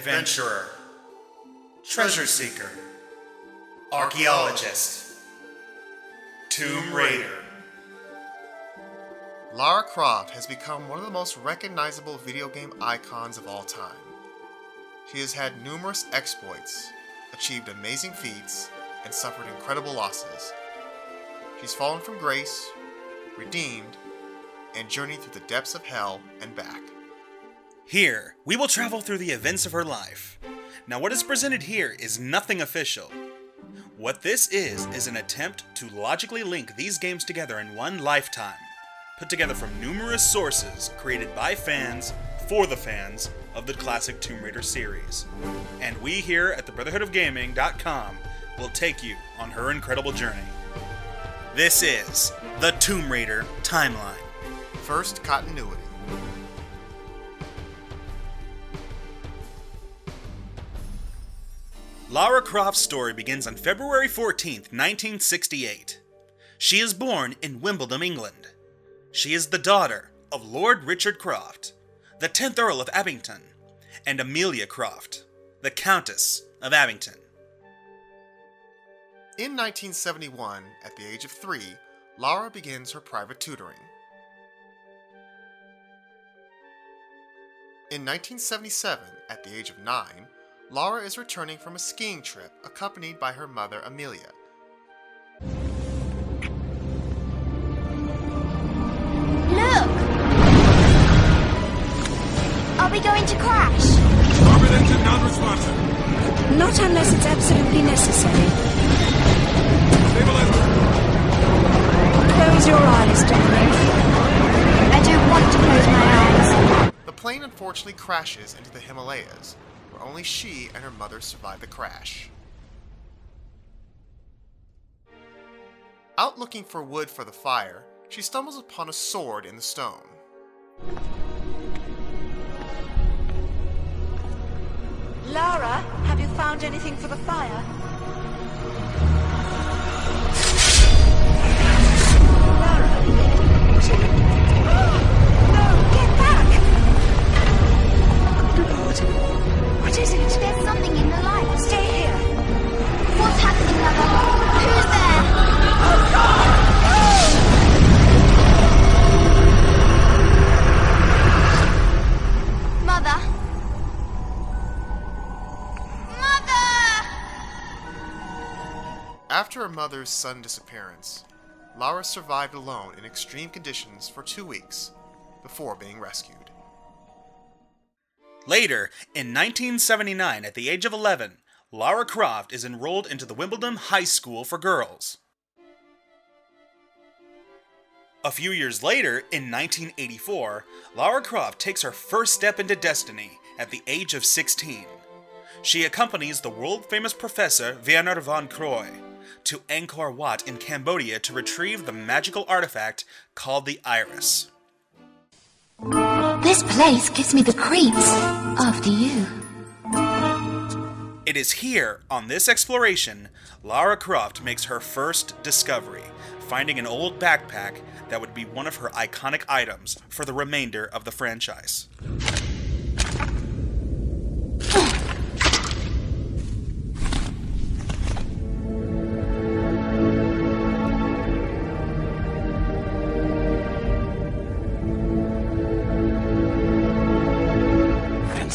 adventurer, treasure seeker, archaeologist, tomb raider. Lara Croft has become one of the most recognizable video game icons of all time. She has had numerous exploits, achieved amazing feats, and suffered incredible losses. She's fallen from grace, redeemed, and journeyed through the depths of hell and back. Here, we will travel through the events of her life. Now, what is presented here is nothing official. What this is an attempt to logically link these games together in one lifetime, put together from numerous sources created by fans for the fans of the classic Tomb Raider series. And we here at the Brotherhood of Gaming.com will take you on her incredible journey. This is the Tomb Raider Timeline. First continuity. Lara Croft's story begins on February 14th, 1968. She is born in Wimbledon, England. She is the daughter of Lord Richard Croft, the 10th Earl of Abington, and Amelia Croft, the Countess of Abington. In 1971, at the age of 3, Lara begins her private tutoring. In 1977, at the age of 9, Lara is returning from a skiing trip accompanied by her mother Amelia. Look! Are we going to crash? Orbit engine non-responsive. Not unless it's absolutely necessary. Stabilize. Close your eyes, darling. I don't want to close my eyes. The plane unfortunately crashes into the Himalayas, where only she and her mother survive the crash. Out looking for wood for the fire, she stumbles upon a sword in the stone. Lara, have you found anything for the fire? Lara? No, get back! Lord, what is it? There's something in the light. Stay here. What's happening, Mother? Who's there? Oh, God! Mother? Mother! After her mother's sudden disappearance, Lara survived alone in extreme conditions for 2 weeks, before being rescued. Later, in 1979, at the age of 11, Lara Croft is enrolled into the Wimbledon High School for Girls. A few years later, in 1984, Lara Croft takes her first step into Destiny at the age of 16. She accompanies the world-famous professor Wernher von Croy to Angkor Wat in Cambodia to retrieve the magical artifact called the Iris. This place gives me the creeps. After you. It is here, on this exploration, Lara Croft makes her first discovery, finding an old backpack that would be one of her iconic items for the remainder of the franchise.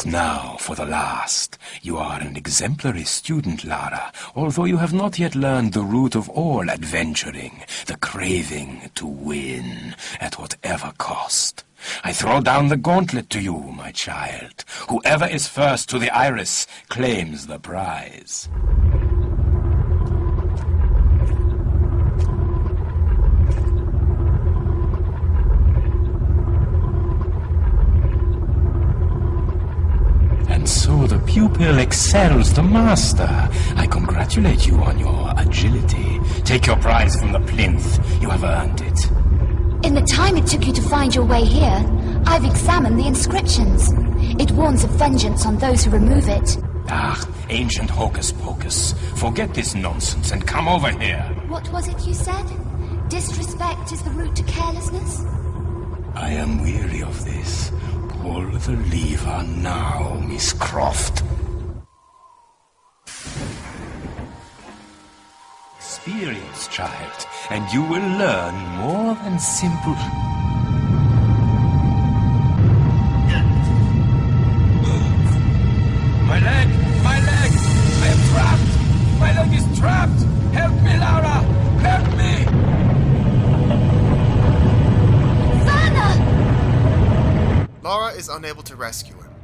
Now, for the last. You are an exemplary student, Lara, although you have not yet learned the root of all adventuring, the craving to win, at whatever cost. I throw down the gauntlet to you, my child. Whoever is first to the Iris claims the prize. And so the pupil excels the master. I congratulate you on your agility. Take your prize from the plinth. You have earned it. In the time it took you to find your way here, I've examined the inscriptions. It warns of vengeance on those who remove it. Ah, ancient hocus-pocus. Forget this nonsense and come over here. What was it you said? Disrespect is the route to carelessness? I am weary of this. Pull the lever now, Miss Croft. experience, child, and you will learn more than simple... My leg! My leg! I am trapped! My leg is trapped! Help me, Lara! Help me! Lara is unable to rescue him.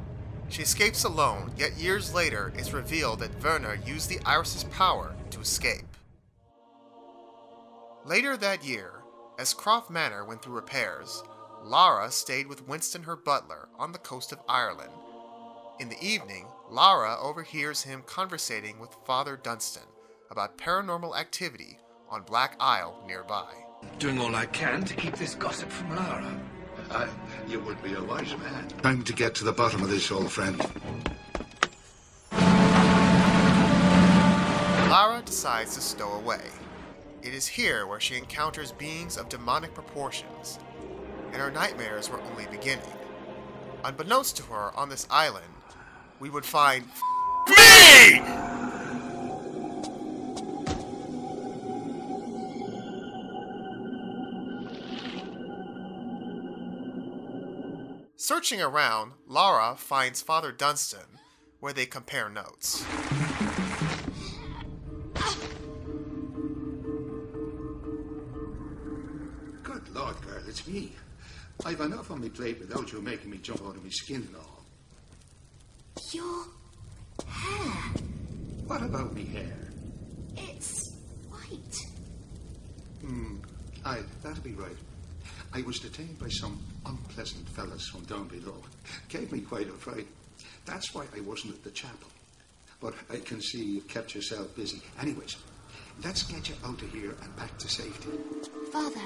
She escapes alone, yet years later it's revealed that Werner used the Iris's power to escape. Later that year, as Croft Manor went through repairs, Lara stayed with Winston, her butler, on the coast of Ireland. In the evening, Lara overhears him conversating with Father Dunstan about paranormal activity on Black Isle nearby. Doing all I can to keep this gossip from Lara. You would be a wise man. Time to get to the bottom of this, old friend. Lara decides to stow away. It is here where she encounters beings of demonic proportions, and her nightmares were only beginning. Unbeknownst to her, on this island, we would find Me! Searching around, Lara finds Father Dunstan, where they compare notes. Good Lord, girl, it's me. I've enough on my plate without you making me jump out of my skin and all. Your hair. What about me hair? It's white. Aye, that'll be right. I was detained by some unpleasant fellas from down below. Gave me quite a fright. That's why I wasn't at the chapel. But I can see you've kept yourself busy. Anyways, let's get you out of here and back to safety. Father,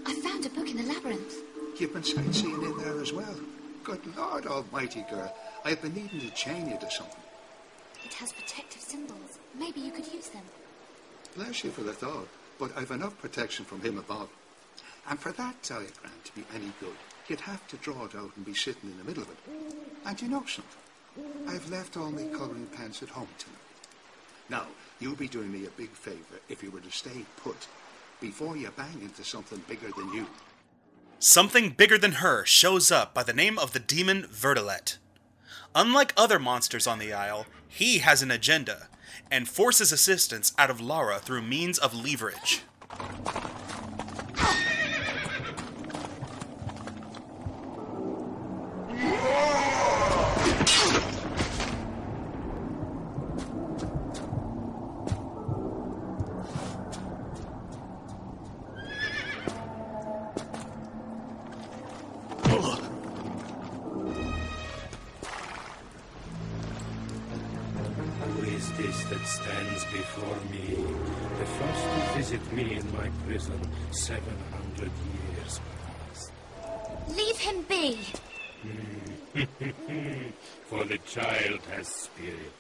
I found a book in the labyrinth. You've been sightseeing in there as well. Good Lord almighty, girl. I've been needing to chain you to something. It has protective symbols. Maybe you could use them. Bless you for the thought, but I've enough protection from him above. And for that diagram to be any good, you'd have to draw it out and be sitting in the middle of it. And you know something? I've left all my colouring pens at home tonight. Now, you'd be doing me a big favour if you were to stay put before you bang into something bigger than you. Something bigger than her shows up by the name of the demon Verdelet. Unlike other monsters on the Isle, he has an agenda, and forces assistance out of Lara through means of leverage. That stands before me, the first to visit me in my prison 700 years past. Leave him be. For the child has spirit.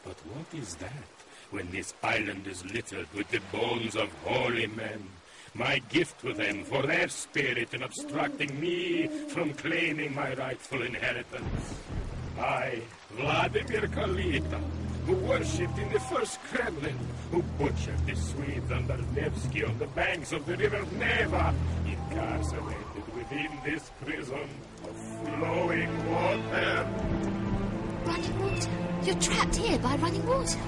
But what is that when this island is littered with the bones of holy men? My gift to them for their spirit in obstructing me from claiming my rightful inheritance. I, Vladimir Kalita, who worshipped in the first Kremlin, who butchered the Swedes under Nevsky on the banks of the river Neva, incarcerated within this prison of flowing water. Running water? You're trapped here by running water.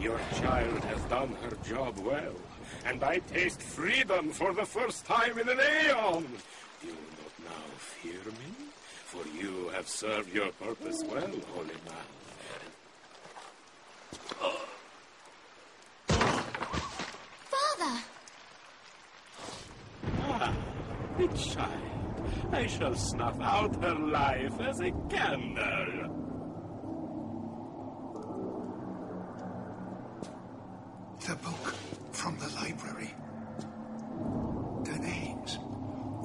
Your child has done her job well, and I taste freedom for the first time in an aeon. You will not now fear me, for you have served your purpose well, holy man. Father! Ah, the child. I shall snuff out her life as a candle. The book from the library. The names.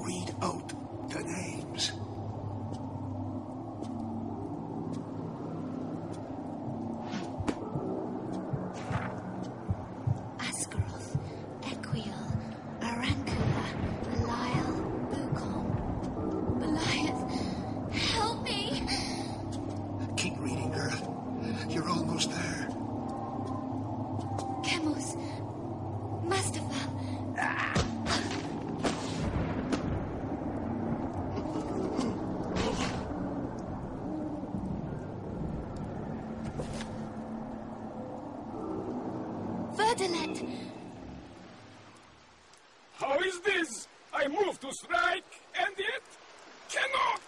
Read out the names. Ascaroth, Equial, Arancula, Lyle, Bucom. is this? I move to strike, and yet cannot.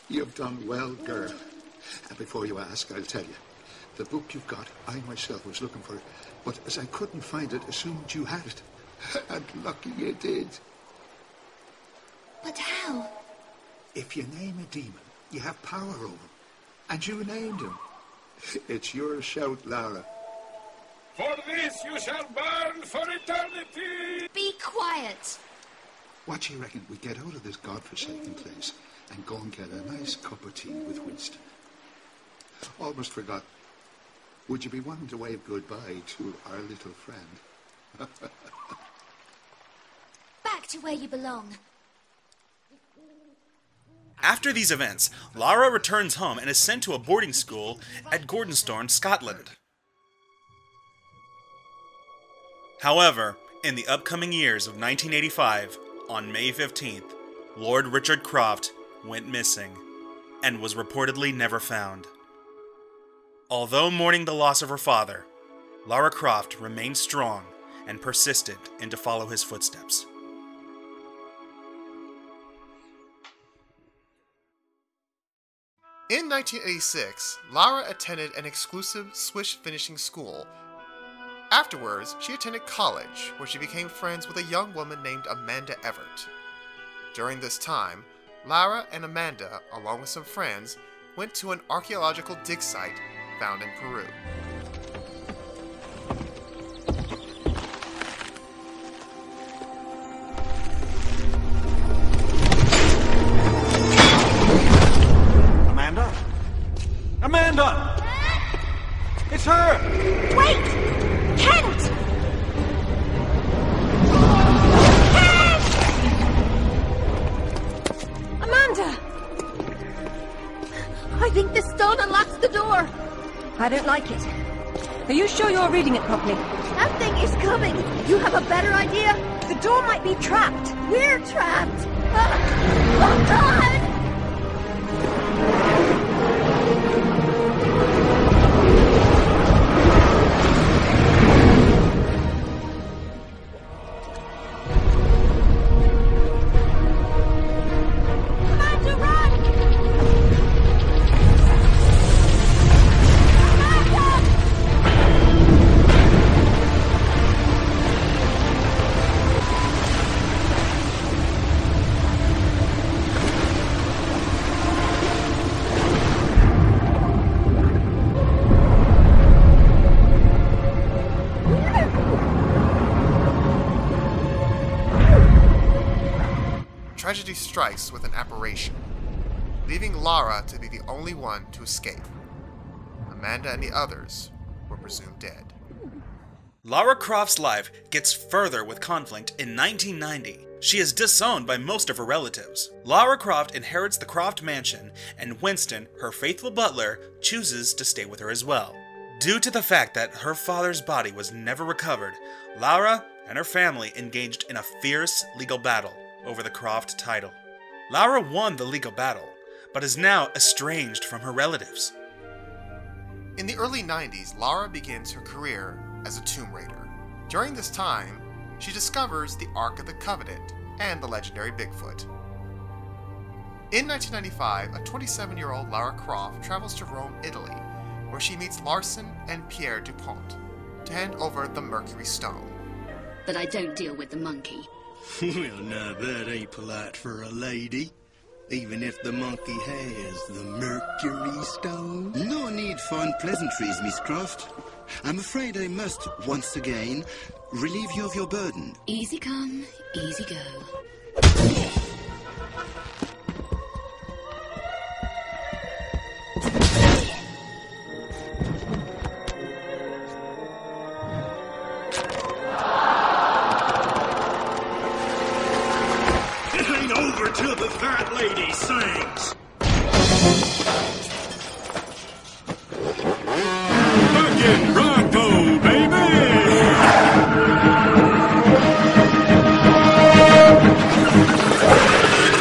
You've done well, girl. And before you ask, I'll tell you. The book you've got, I myself was looking for it, but as I couldn't find it, assumed you had it. And lucky you did. But how? If you name a demon, you have power over him. And you named him. It's your shout, Lara. For this you shall burn for eternity! Be quiet! What do you reckon we get out of this godforsaken place and go and get a nice cup of tea with Winston? Almost forgot. Would you be wanting to wave goodbye to our little friend? Back to where you belong. After these events, Lara returns home and is sent to a boarding school at Gordonstoun, Scotland. However, in the upcoming years of 1985, on May 15th, Lord Richard Croft went missing and was reportedly never found. Although mourning the loss of her father, Lara Croft remained strong and persistent in to follow his footsteps. In 1986, Lara attended an exclusive Swiss finishing school. Afterwards, she attended college, where she became friends with a young woman named Amanda Everett. During this time, Lara and Amanda, along with some friends, went to an archaeological dig site found in Peru. Amanda! It's her! Wait! Kent! Kent! Amanda! I think this stone unlocks the door. I don't like it. Are you sure you're reading it properly? That thing is coming. You have a better idea? The door might be trapped. We're trapped. Oh, God! Tragedy strikes with an apparition, leaving Lara to be the only one to escape. Amanda and the others were presumed dead. Lara Croft's life gets further with conflict in 1990. She is disowned by most of her relatives. Lara Croft inherits the Croft mansion, and Winston, her faithful butler, chooses to stay with her as well. Due to the fact that her father's body was never recovered, Lara and her family engaged in a fierce legal battle over the Croft title. Lara won the legal battle, but is now estranged from her relatives. In the early 90s, Lara begins her career as a Tomb Raider. During this time, she discovers the Ark of the Covenant and the legendary Bigfoot. In 1995, a 27-year-old Lara Croft travels to Rome, Italy, where she meets Larson and Pierre Dupont to hand over the Mercury Stone. But I don't deal with the monkey. Well, now that ain't polite for a lady. Even if the monkey has the Mercury Stone. No need for unpleasantries, Miss Croft. I'm afraid I must, once again, relieve you of your burden. Easy come, easy go. Till the fat lady sings. Fucking Bronco, baby!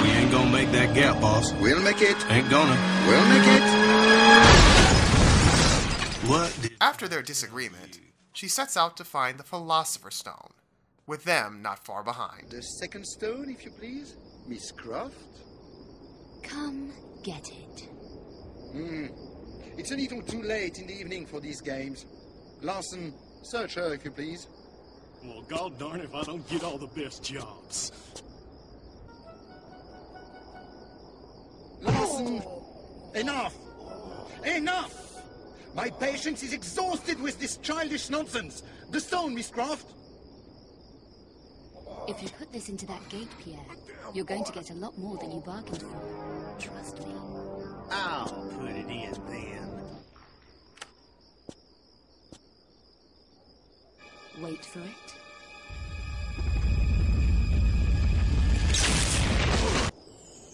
We ain't gonna make that gap, boss. We'll make it. Ain't gonna. We'll make it. What? After their disagreement, she sets out to find the Philosopher's Stone, with them not far behind. The second stone, if you please, Miss Croft. Come get it. It's a little too late in the evening for these games. Larson, search her, if you please. Well, god darn if I don't get all the best jobs. Larson! Enough! Enough! My patience is exhausted with this childish nonsense. The stone, Miss Croft. If you put this into that gate, Pierre, you're going to get a lot more than you bargained for. Trust me. I'll put it in then. Wait for it.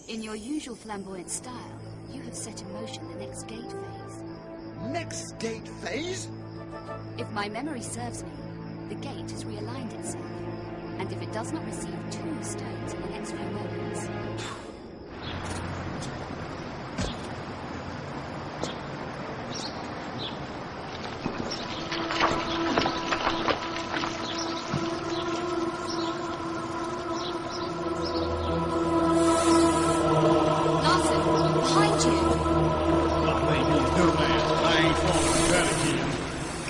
In your usual flamboyant style, you have set in motion the next gate phase. Next gate phase? If my memory serves me, the gate has realigned itself. And if it does not receive 2 stones in the next few moments... Larson, behind you!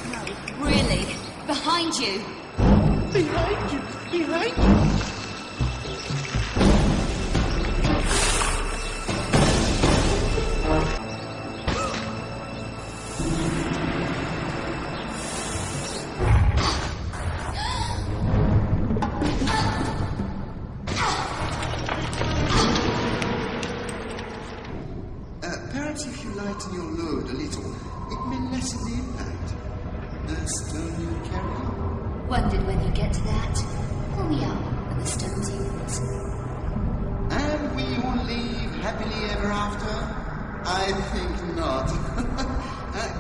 No, really, behind you! Behind you! Behind you! Perhaps if you lighten your load a little, it may lessen the impact. The stone you carry? Wondered when you get to that. Pull me up with the stones you want. And we will live happily ever after? I think not.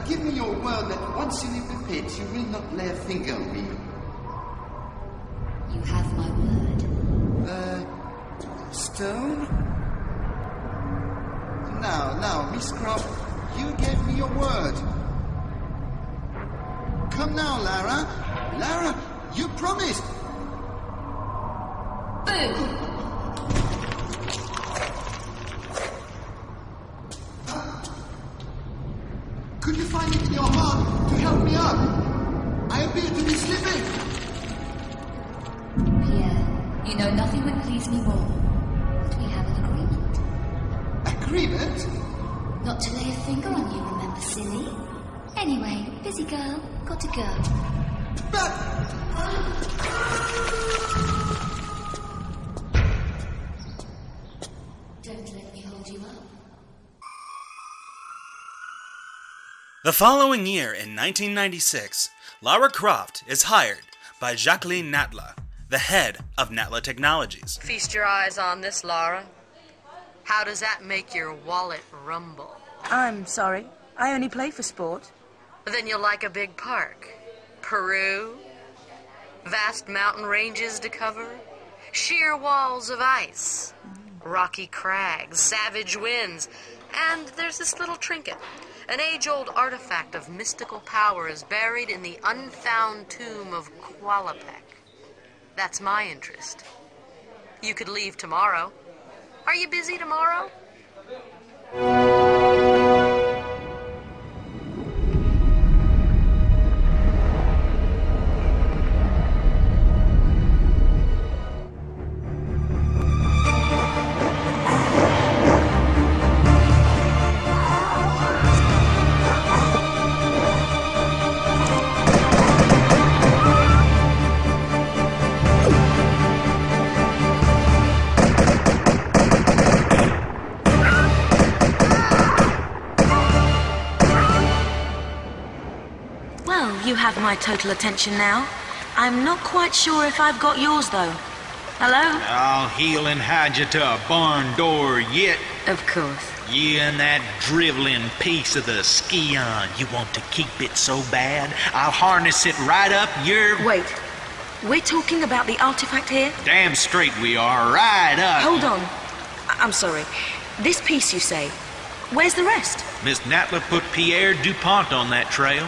Give me your word that once you leave the pit, you will not lay a finger on me. You have my word. Stone? Now, Miss Croft, you gave me your word. Come now, Lara. Lara, you promised. Boom! Could you find it in your heart to help me up? I appear to be slipping. Pierre, you know nothing would please me more. But we have an agreement. Agreement? Not to lay a finger on you, remember, silly? Anyway, busy girl, got to go. But... Don't let me hold you up. The following year, in 1996, Lara Croft is hired by Jacqueline Natla, the head of Natla Technologies. Feast your eyes on this, Lara. How does that make your wallet rumble? I'm sorry. I only play for sport. Then you'll like a big park. Peru, vast mountain ranges to cover, sheer walls of ice, rocky crags, savage winds, and there's this little trinket. An age-old artifact of mystical power is buried in the unfound tomb of Qualapec. That's my interest. You could leave tomorrow. Are you busy tomorrow? You have my total attention now. I'm not quite sure if I've got yours, though. Hello? I'll heel and hide you to a barn door yet. Of course. You and that driveling piece of the Xian. You want to keep it so bad, I'll harness it right up your... Wait. We're talking about the artifact here? Damn straight we are. Right up. Hold on. I'm sorry. This piece, you say. Where's the rest? Miss Natla put Pierre DuPont on that trail.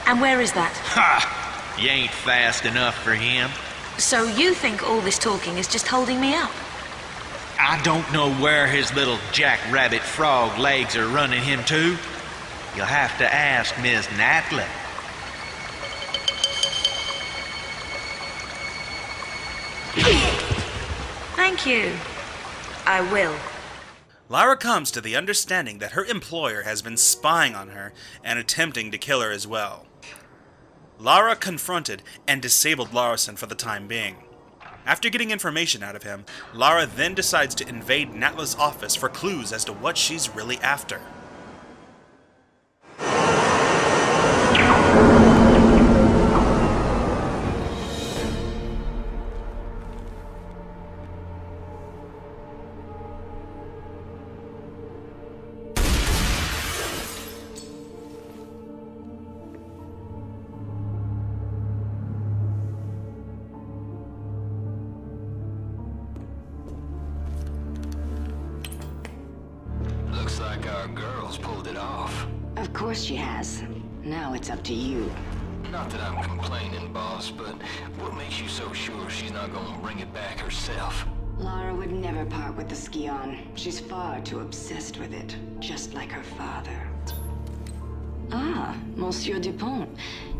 And where is that? Ha! You ain't fast enough for him. So you think all this talking is just holding me up? I don't know where his little jackrabbit frog legs are running him to. You'll have to ask Miss Natla. Thank you. I will. Lara comes to the understanding that her employer has been spying on her and attempting to kill her as well. Lara confronted and disabled Larson for the time being. After getting information out of him, Lara then decides to invade Natla's office for clues as to what she's really after. Looks like our girl's pulled it off. Of course she has. Now it's up to you. Not that I'm complaining, boss, but what makes you so sure she's not gonna bring it back herself? Lara would never part with the Xian. She's far too obsessed with it, just like her father. Ah, Monsieur Dupont.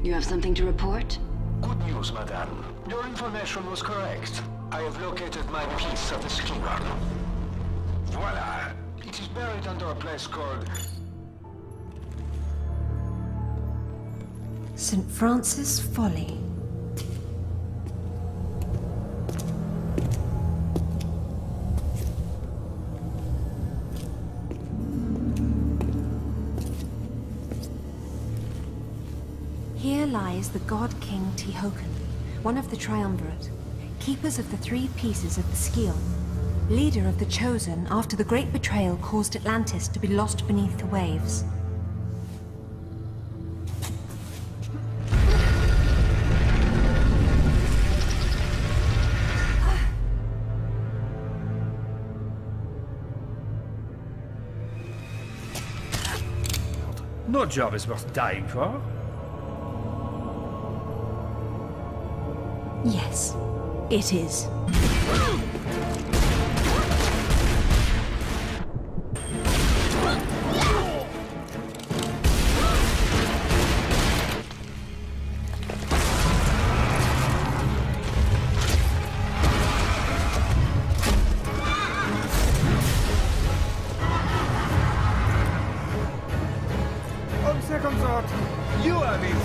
You have something to report? Good news, madame. Your information was correct. I have located my piece of the Xian. Voila! It is buried under a place called... St. Francis Folly. Here lies the God King Tihocan, one of the Triumvirate, keepers of the 3 pieces of the Xian, leader of the Chosen after the great betrayal caused Atlantis to be lost beneath the waves. No job is worth dying for. Yes, it is. On second thought, you have it.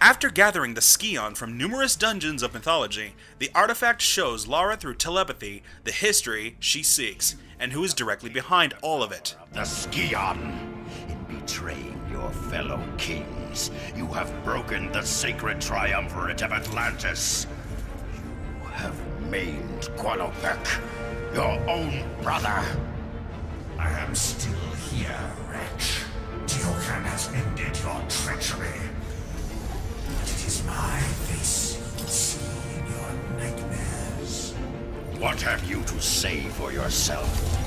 After gathering the Xian from numerous dungeons of mythology, the artifact shows Lara through telepathy the history she seeks, and who is directly behind all of it. The Xian! In betraying your fellow kings, you have broken the sacred triumvirate of Atlantis. You have maimed Qualopec, your own brother. I am still here, wretch. Tihocan has ended your treachery. But it is my face you will see in your nightmares. What have you to say for yourself?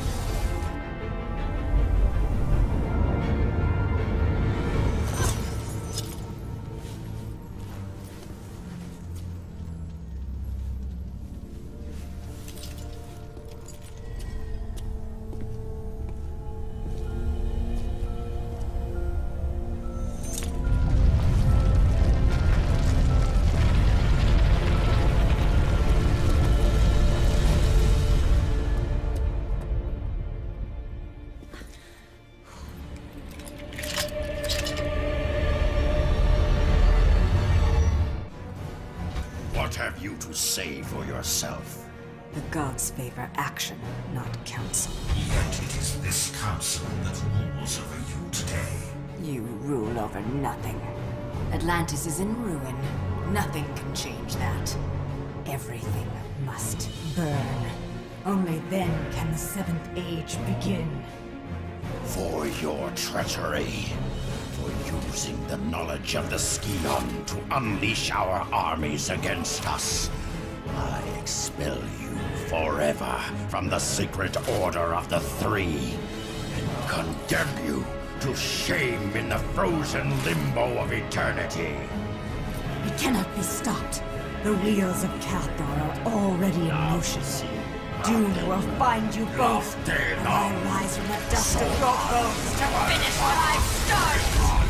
What have you to say for yourself? The gods favor action, not counsel. Yet it is this council that rules over you today. You rule over nothing. Atlantis is in ruin. Nothing can change that. Everything must burn. Only then can the Seventh Age begin. For your treachery. For using the knowledge of the Xian to unleash our armies against us. I expel you forever from the sacred order of the Three. And condemn you to shame in the frozen limbo of eternity. It cannot be stopped. The wheels of Cathar are already in motion. Doom will find you both. And I rise from the dust of your bones to finish what I've started.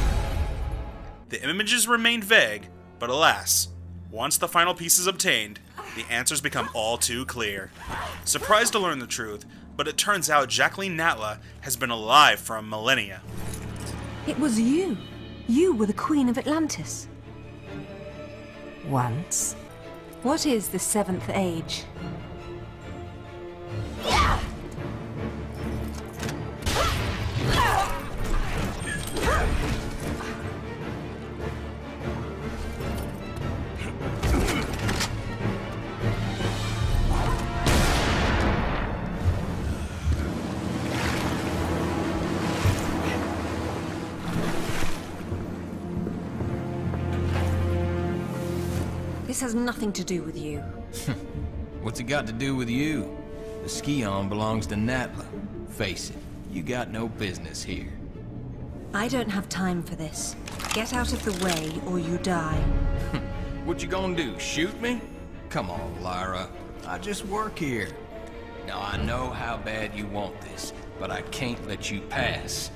The images remained vague, but alas, once the final piece is obtained, the answers become all too clear. Surprised to learn the truth, but it turns out Jacqueline Natla has been alive for a millennia. It was you. You were the Queen of Atlantis. Once. What is the Seventh Age? This has nothing to do with you. What's it got to do with you? The Xian belongs to Natla. Face it, you got no business here. I don't have time for this. Get out of the way or you die. What you gonna do, shoot me? Come on, Lara. I just work here. Now I know how bad you want this, but I can't let you pass.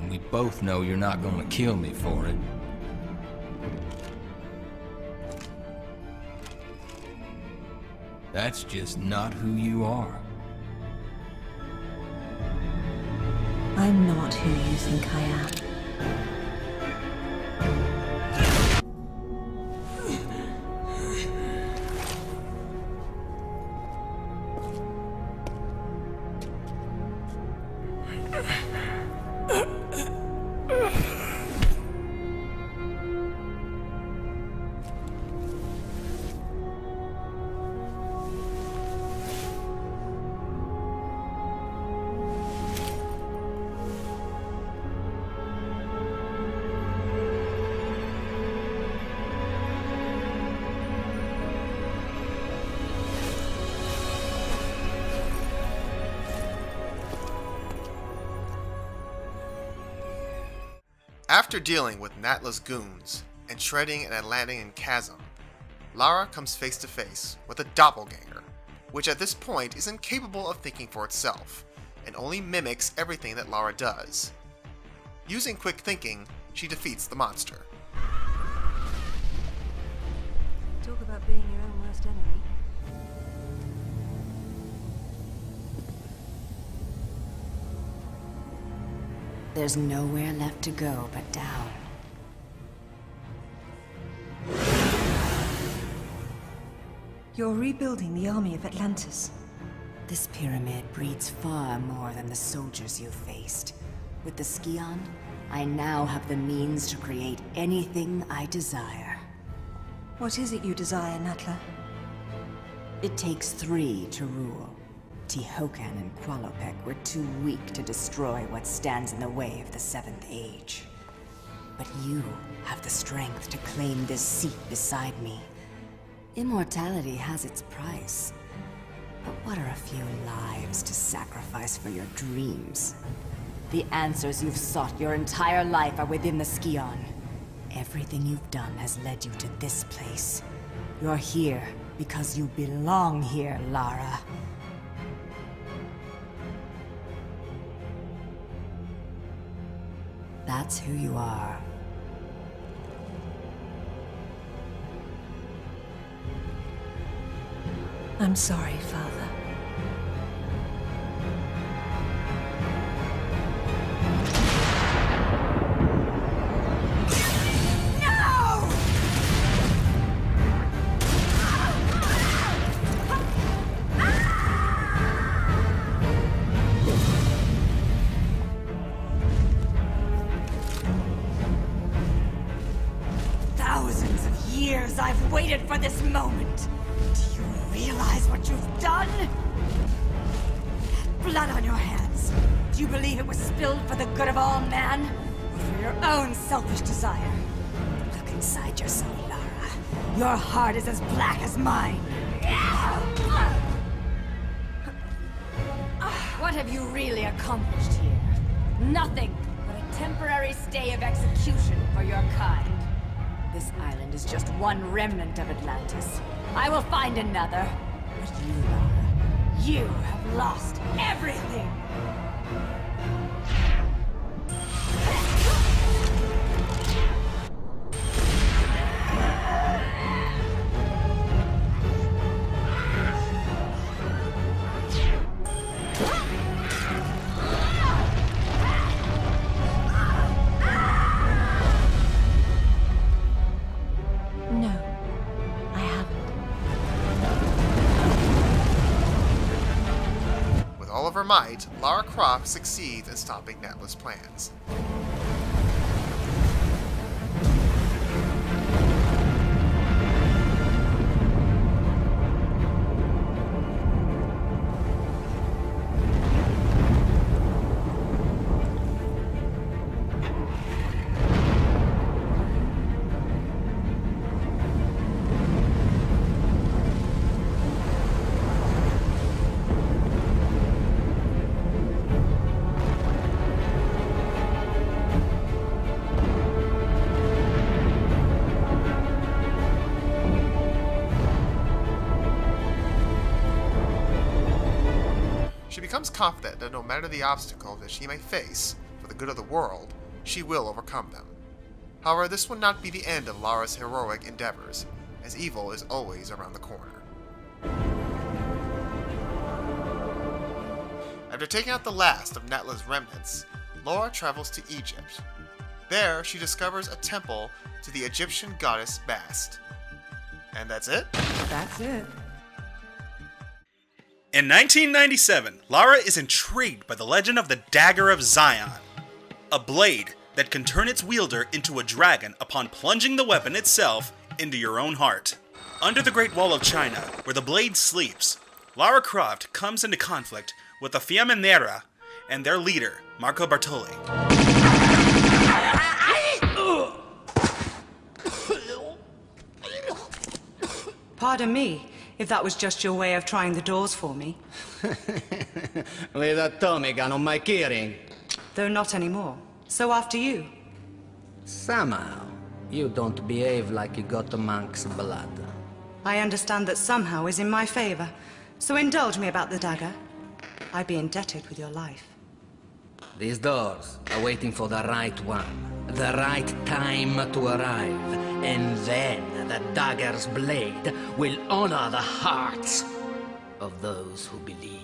And we both know you're not gonna kill me for it. That's just not who you are. I'm not who you think I am. After dealing with Natla's goons and treading an Atlantean chasm, Lara comes face to face with a doppelganger, which at this point is incapable of thinking for itself, and only mimics everything that Lara does. Using quick thinking, she defeats the monster. Talk about being your own worst enemy. There's nowhere left to go but down. You're rebuilding the army of Atlantis. This pyramid breeds far more than the soldiers you faced. With the Xian, I now have the means to create anything I desire. What is it you desire, Natla? It takes 3 to rule. Tihocan and Qualopec were too weak to destroy what stands in the way of the Seventh Age. But you have the strength to claim this seat beside me. Immortality has its price. But what are a few lives to sacrifice for your dreams? The answers you've sought your entire life are within the Xian. Everything you've done has led you to this place. You're here because you belong here, Lara. That's who you are. I'm sorry, Father. waited for this moment. Do you realize what you've done? That blood on your hands. Do you believe it was spilled for the good of all man? Or for your own selfish desire? Look inside yourself, Lara. Your heart is as black as mine. What have you really accomplished here? Nothing but a temporary stay of execution for your kind. This island is just one remnant of Atlantis. I will find another. But you, Lara, you have lost everything! All of her might, Lara Croft succeeds in stopping Natla's plans. She becomes confident that no matter the obstacles that she may face for the good of the world, she will overcome them. However, this will not be the end of Lara's heroic endeavors, as evil is always around the corner. After taking out the last of Natla's remnants, Lara travels to Egypt. There, she discovers a temple to the Egyptian goddess Bast. And that's it? That's it. In 1997, Lara is intrigued by the legend of the Dagger of Xian, a blade that can turn its wielder into a dragon upon plunging the weapon itself into your own heart. Under the Great Wall of China, where the blade sleeps, Lara Croft comes into conflict with the Fiamminera and their leader, Marco Bartoli. Pardon me, if that was just your way of trying the doors for me. With Atomica on my keyring. Though not anymore. So after you. Somehow, you don't behave like you got the monk's blood. I understand that somehow is in my favor. So indulge me about the dagger. I'd be indebted with your life. These doors are waiting for the right one. The right time to arrive. And then the dagger's blade will honor the hearts of those who believe.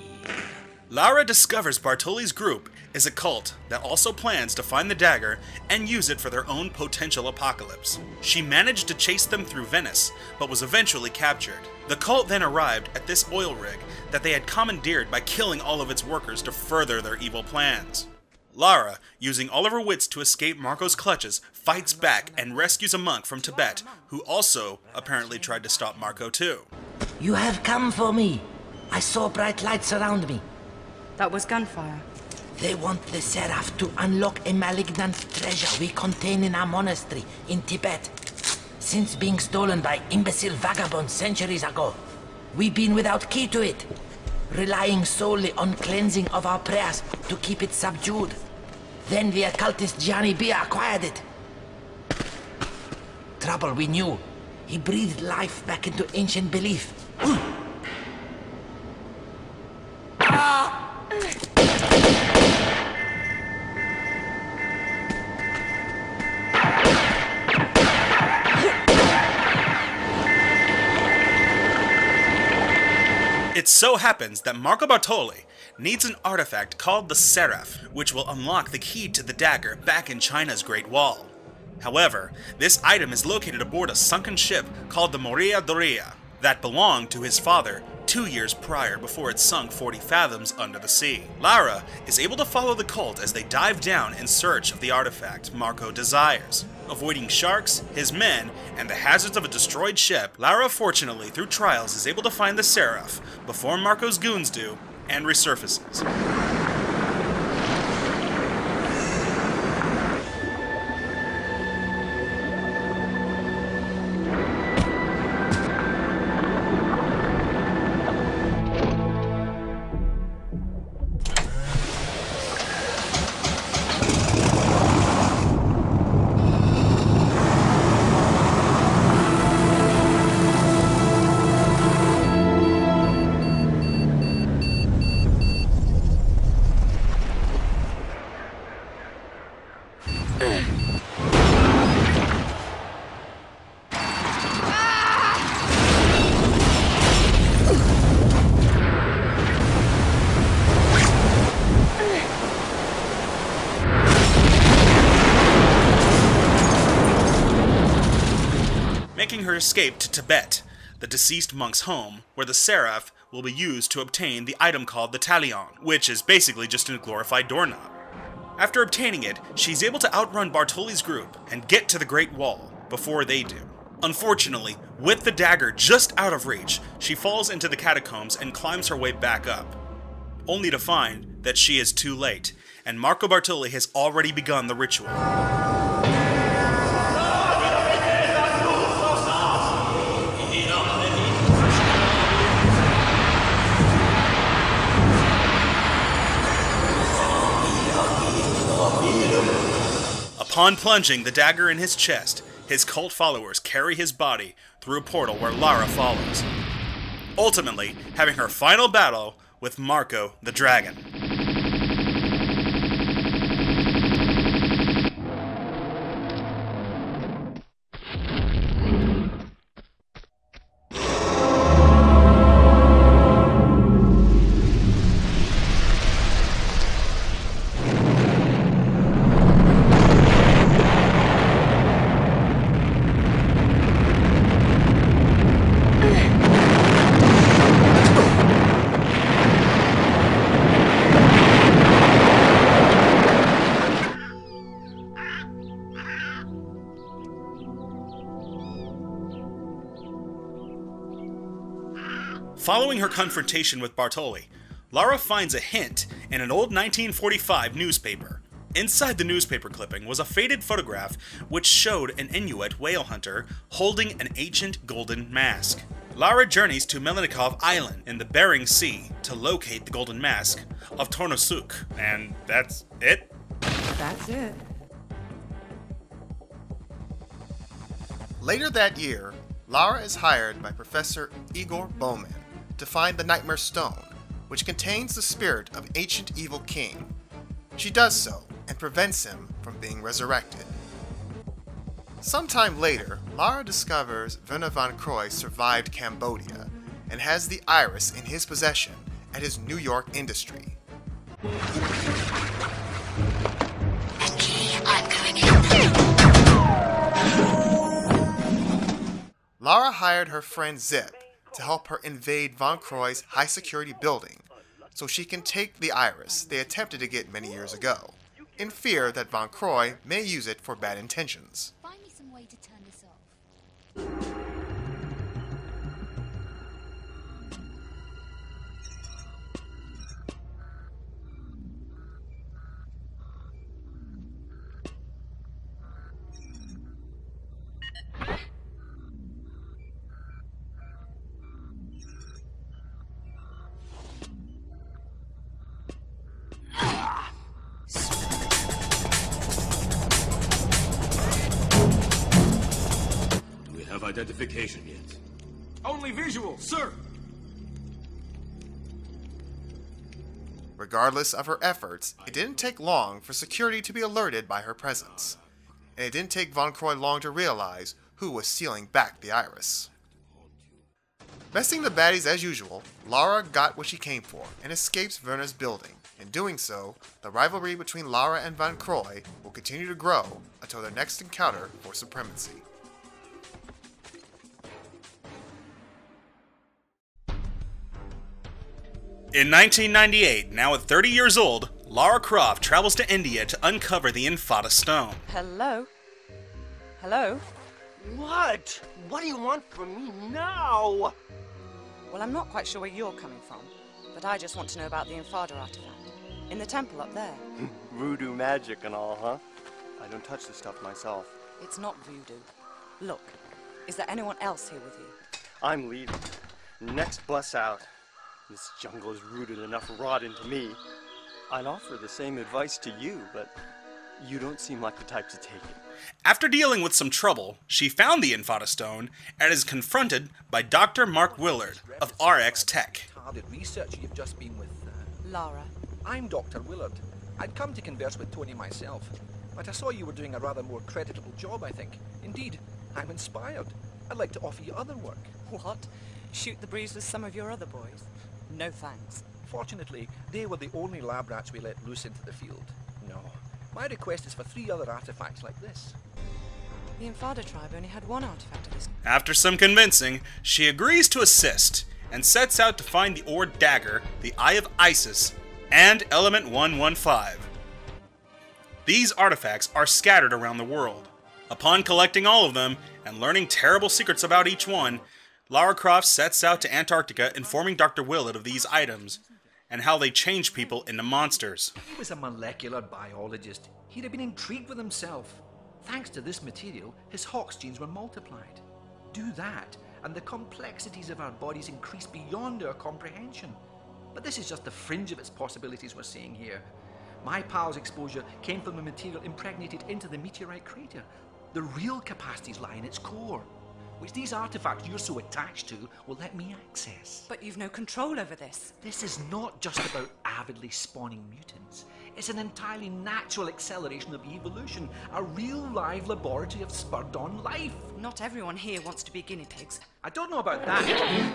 Lara discovers Bartoli's group is a cult that also plans to find the dagger and use it for their own potential apocalypse. She managed to chase them through Venice, but was eventually captured. The cult then arrived at this oil rig that they had commandeered by killing all of its workers to further their evil plans. Lara, using all of her wits to escape Marco's clutches, fights back and rescues a monk from Tibet, who also apparently tried to stop Marco too. You have come for me. I saw bright lights around me. That was gunfire. They want the Seraph to unlock a malignant treasure we contain in our monastery in Tibet. Since being stolen by imbecile vagabonds centuries ago, we've been without key to it, relying solely on cleansing of our prayers to keep it subdued. Then the occultist Gianni B acquired it. Trouble we knew. He breathed life back into ancient belief. It so happens that Marco Bartoli needs an artifact called the Seraph, which will unlock the key to the dagger back in China's Great Wall. However, this item is located aboard a sunken ship called the Moria Doria that belonged to his father 2 years prior before it sunk 40 fathoms under the sea. Lara is able to follow the cult as they dive down in search of the artifact Marco desires. Avoiding sharks, his men, and the hazards of a destroyed ship, Lara fortunately through trials is able to find the Seraph before Marco's goons do, and resurfaces. Making her escape to Tibet, the deceased monk's home, where the Seraph will be used to obtain the item called the Talion, which is basically just a glorified doorknob. After obtaining it, she's able to outrun Bartoli's group and get to the Great Wall before they do. Unfortunately, with the dagger just out of reach, she falls into the catacombs and climbs her way back up, only to find that she is too late, and Marco Bartoli has already begun the ritual. Upon plunging the dagger in his chest, his cult followers carry his body through a portal where Lara follows, ultimately having her final battle with Marco the Dragon. Following her confrontation with Bartoli, Lara finds a hint in an old 1945 newspaper. Inside the newspaper clipping was a faded photograph which showed an Inuit whale hunter holding an ancient golden mask. Lara journeys to Melinikov Island in the Bering Sea to locate the golden mask of Tornosuk, and that's it? That's it. Later that year, Lara is hired by Professor Igor Bowman to find the Nightmare Stone, which contains the spirit of ancient evil king. She does so and prevents him from being resurrected. Sometime later, Lara discovers Werner von Croy survived Cambodia and has the iris in his possession at his New York industry. I'm going in. Lara hired her friend Zip to help her invade Von Croy's high-security building so she can take the iris they attempted to get many years ago, in fear that Von Croy may use it for bad intentions. Find me some way to turn this off. Identification yet? Only visual, sir! Regardless of her efforts, it didn't take long for security to be alerted by her presence, and it didn't take Von Croy long to realize who was sealing back the iris. Besting the baddies as usual, Lara got what she came for and escapes Werner's building. In doing so, the rivalry between Lara and Von Croy will continue to grow until their next encounter for supremacy. In 1998, now at 30 years old, Lara Croft travels to India to uncover the Infada Stone. Hello? Hello? What? What do you want from me now? Well, I'm not quite sure where you're coming from, but I just want to know about the Infada artifact. In the temple up there. Voodoo magic and all, huh? I don't touch the stuff myself. It's not voodoo. Look, is there anyone else here with you? I'm leaving. Next bus out. This jungle has rooted enough rot into me. I'd offer the same advice to you, but you don't seem like the type to take it. After dealing with some trouble, she found the Infada Stone and is confronted by Dr. Mark Willard of RX Tech. Targeted research you've just been with. Lara. I'm Dr. Willard. I'd come to converse with Tony myself, but I saw you were doing a rather more creditable job, I think. Indeed, I'm inspired. I'd like to offer you other work. What? Shoot the breeze with some of your other boys? No thanks. Fortunately, they were the only lab rats we let loose into the field. No. My request is for 3 other artifacts like this. The Infada tribe only had 1 artifact of this. After some convincing, she agrees to assist and sets out to find the Ore Dagger, the Eye of Isis, and Element 115. These artifacts are scattered around the world. Upon collecting all of them and learning terrible secrets about each one, Lara Croft sets out to Antarctica informing Dr. Willard of these items and how they change people into monsters. He was a molecular biologist. He'd have been intrigued with himself. Thanks to this material, his Hox genes were multiplied. Do that, and the complexities of our bodies increase beyond our comprehension. But this is just the fringe of its possibilities we're seeing here. My pal's exposure came from the material impregnated into the meteorite crater. The real capacities lie in its core, which these artifacts you're so attached to will let me access. But you've no control over this. This is not just about avidly spawning mutants. It's an entirely natural acceleration of evolution, a real live laboratory of spurred-on life. Not everyone here wants to be guinea pigs. I don't know about that.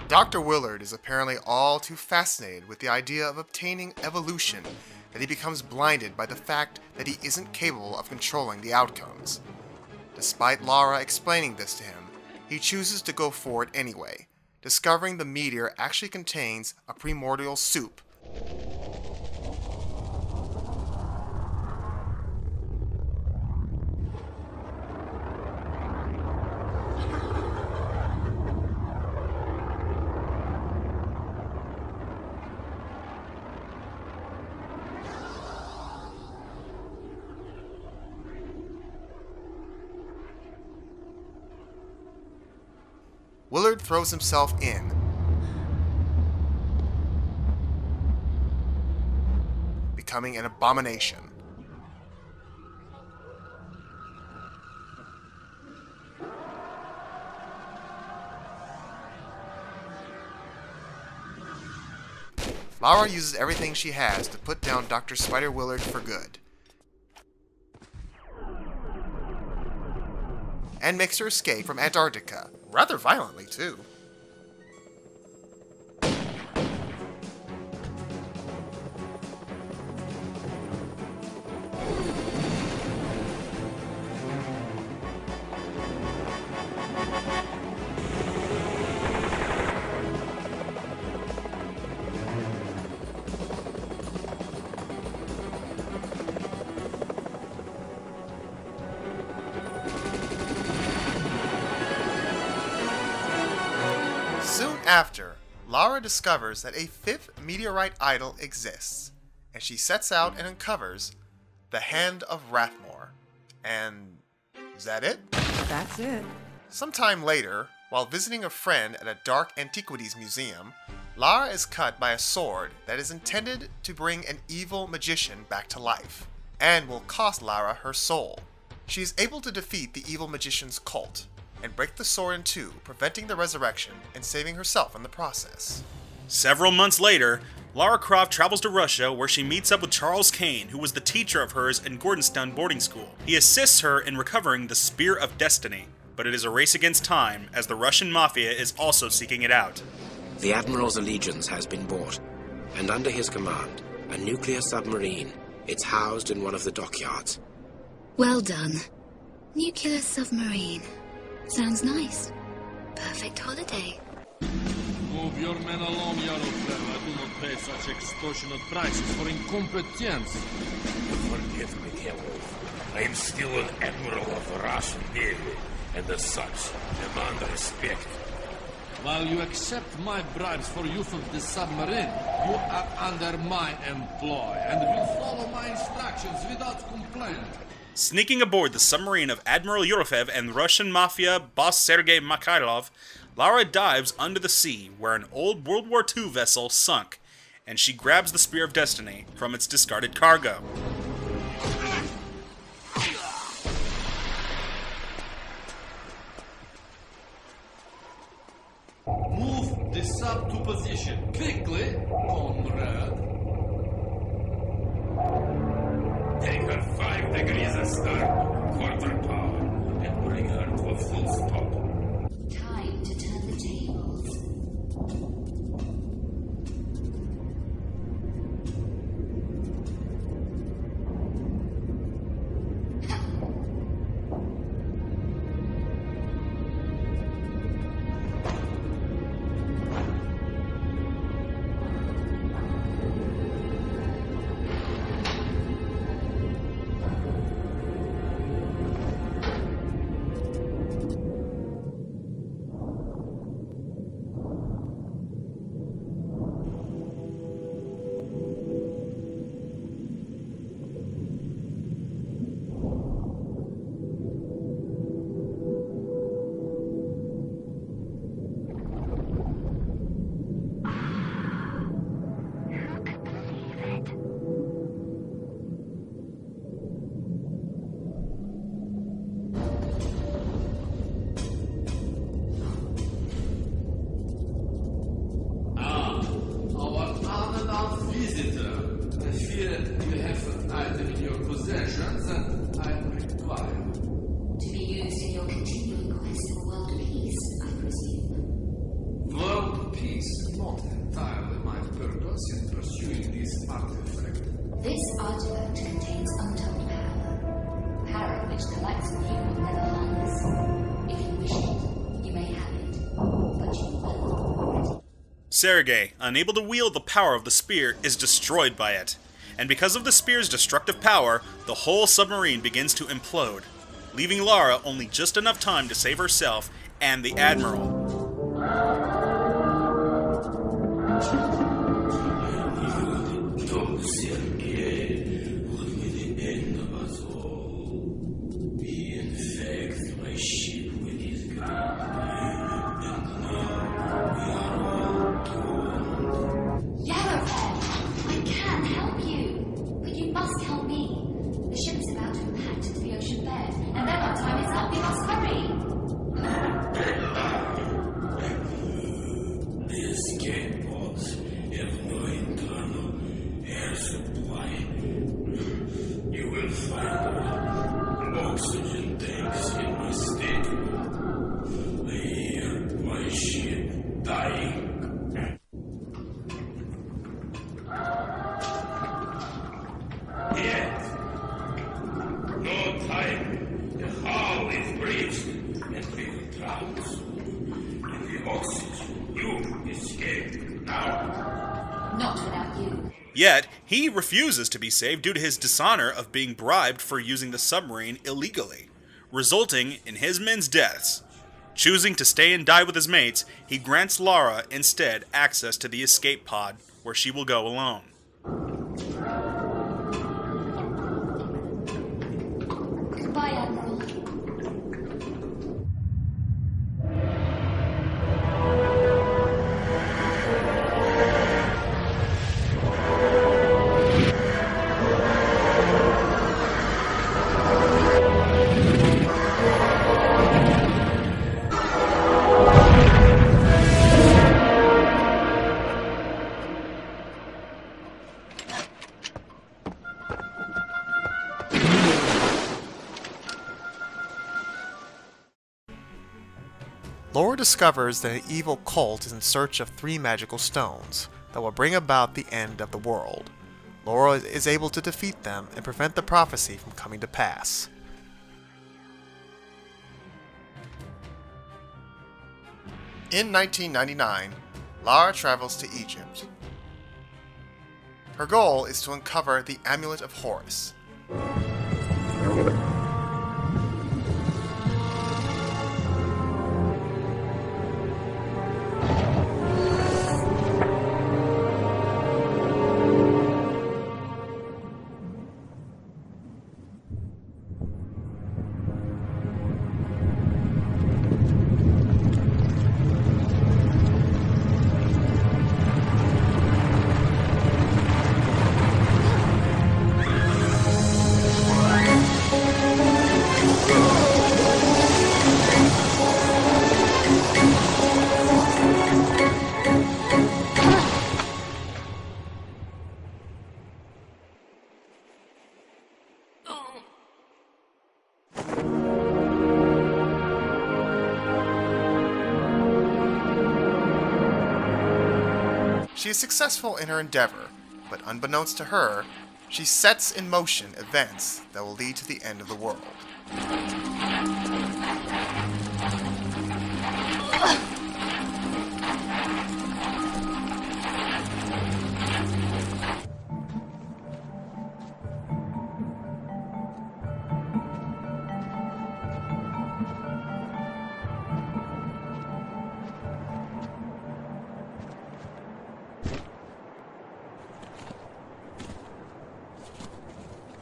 Dr. Willard is apparently all too fascinated with the idea of obtaining evolution that he becomes blinded by the fact that he isn't capable of controlling the outcomes. Despite Lara explaining this to him, he chooses to go for it anyway, discovering the meteor actually contains a primordial soup. Willard throws himself in, becoming an abomination. Lara uses everything she has to put down Dr. Spider Willard for good, and makes her escape from Antarctica, rather violently too. Soon after, Lara discovers that a 5th meteorite idol exists, and she sets out and uncovers the Hand of Rathmore. And is that it? That's it. Sometime later, while visiting a friend at a dark antiquities museum, Lara is cut by a sword that is intended to bring an evil magician back to life, and will cost Lara her soul. She is able to defeat the evil magician's cult, and break the sword in two, preventing the resurrection and saving herself in the process. Several months later, Lara Croft travels to Russia where she meets up with Charles Kane, who was the teacher of hers in Gordonstown boarding school. He assists her in recovering the Spear of Destiny, but it is a race against time as the Russian mafia is also seeking it out. The Admiral's allegiance has been bought, and under his command, a nuclear submarine. It's housed in one of the dockyards. Well done. Nuclear submarine. Sounds nice. perfect holiday. Move your men along, Yarofel. I do not pay such extortionate prices for incompetence. Forgive me, Wolf. I am still an admiral of the Russian Navy, and as such, demand respect. While you accept my bribes for use of the submarine, you are under my employ and will follow my instructions without complaint. Sneaking aboard the submarine of Admiral Yurofev and Russian mafia boss Sergei Mikhailov, Lara dives under the sea where an old World War II vessel sunk, and she grabs the Spear of Destiny from its discarded cargo. Move the sub to position quickly, comrade. Take her 5 degrees astern, quarter power, and bring her to a full stop. Time to turn the tables. This artifact contains untold power which the likes of you will never harness. If you wish it, you may have it, but you will. Sergei, unable to wield the power of the spear, is destroyed by it. And because of the spear's destructive power, the whole submarine begins to implode, leaving Lara only just enough time to save herself and the Admiral. Yet, he refuses to be saved due to his dishonor of being bribed for using the submarine illegally, resulting in his men's deaths. Choosing to stay and die with his mates, he grants Lara instead access to the escape pod, where she will go alone. Goodbye, Admiral. Lara discovers that an evil cult is in search of 3 magical stones that will bring about the end of the world. Lara is able to defeat them and prevent the prophecy from coming to pass. In 1999, Lara travels to Egypt. Her goal is to uncover the Amulet of Horus. She is successful in her endeavor, but unbeknownst to her, she sets in motion events that will lead to the end of the world.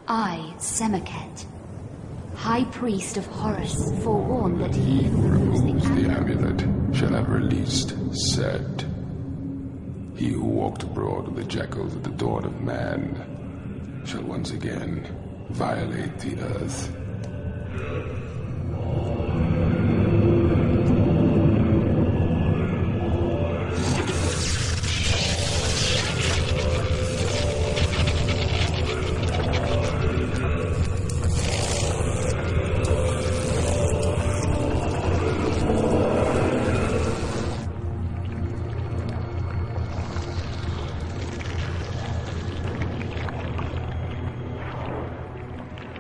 I, Semaket, High Priest of Horus, forewarn that he who removes the amulet shall have released Set. He who walked abroad with the jackals at the dawn of man shall once again violate the earth.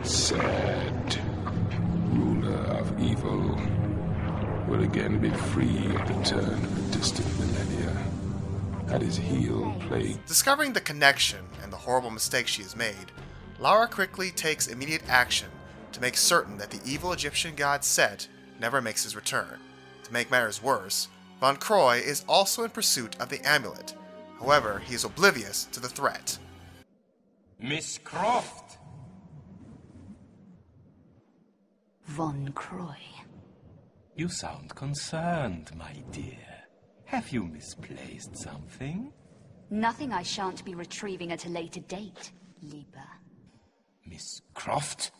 Set, ruler of evil, will again be free at the turn of the distant millennia. At his heel plague. Discovering the connection and the horrible mistake she has made, Lara quickly takes immediate action to make certain that the evil Egyptian god Set never makes his return. To make matters worse, Von Croy is also in pursuit of the amulet. However, he is oblivious to the threat. Miss Croft! Von Croy. You sound concerned, my dear. Have you misplaced something? Nothing I shan't be retrieving at a later date, Lieber. Miss Croft?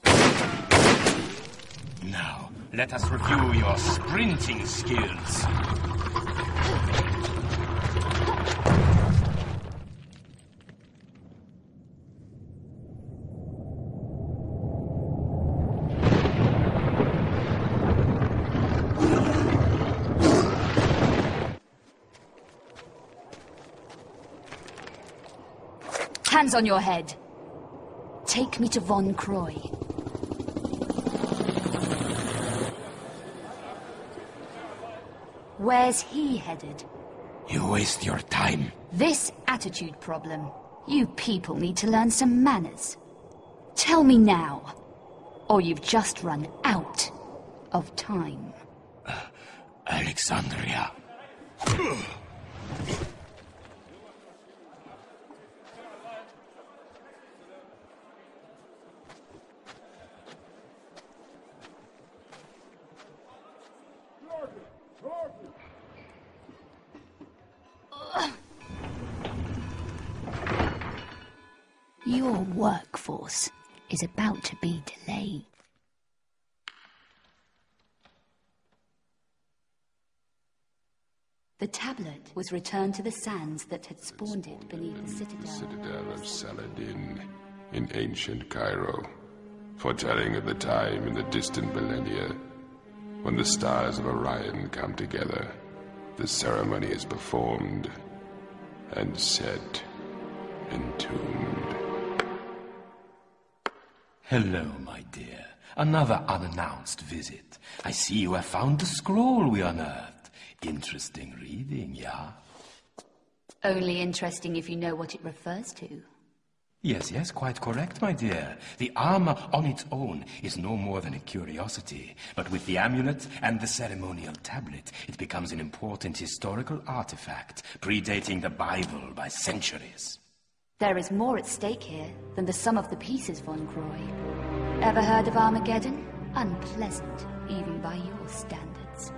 Now, let us review your sprinting skills. Hands on your head. Take me to Von Croy. Where's he headed? You waste your time. This attitude problem. You people need to learn some manners. Tell me now, or you've just run out of time. Alexandria. Your workforce is about to be delayed. The tablet was returned to the sands that had spawned it beneath the citadel. Citadel of Saladin in ancient Cairo, foretelling of the time in the distant millennia when the stars of Orion come together. The ceremony is performed and Set entombed. Hello, my dear. Another unannounced visit. I see you have found the scroll we unearthed. Interesting reading, yeah? Only interesting if you know what it refers to. Yes, quite correct, my dear. The armor on its own is no more than a curiosity. But with the amulet and the ceremonial tablet, it becomes an important historical artifact, predating the Bible by centuries. There is more at stake here than the sum of the pieces, Von Croy. Ever heard of Armageddon? Unpleasant, even by your standards.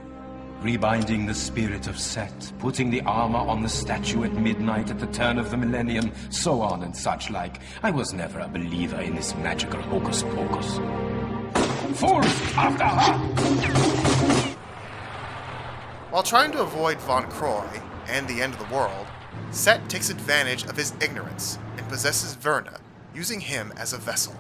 Rebinding the spirit of Set, putting the armor on the statue at midnight at the turn of the millennium, so on and such like. I was never a believer in this magical hocus-pocus. Fools, after her! While trying to avoid Von Croy and the end of the world, Set takes advantage of his ignorance and possesses Verna, using him as a vessel.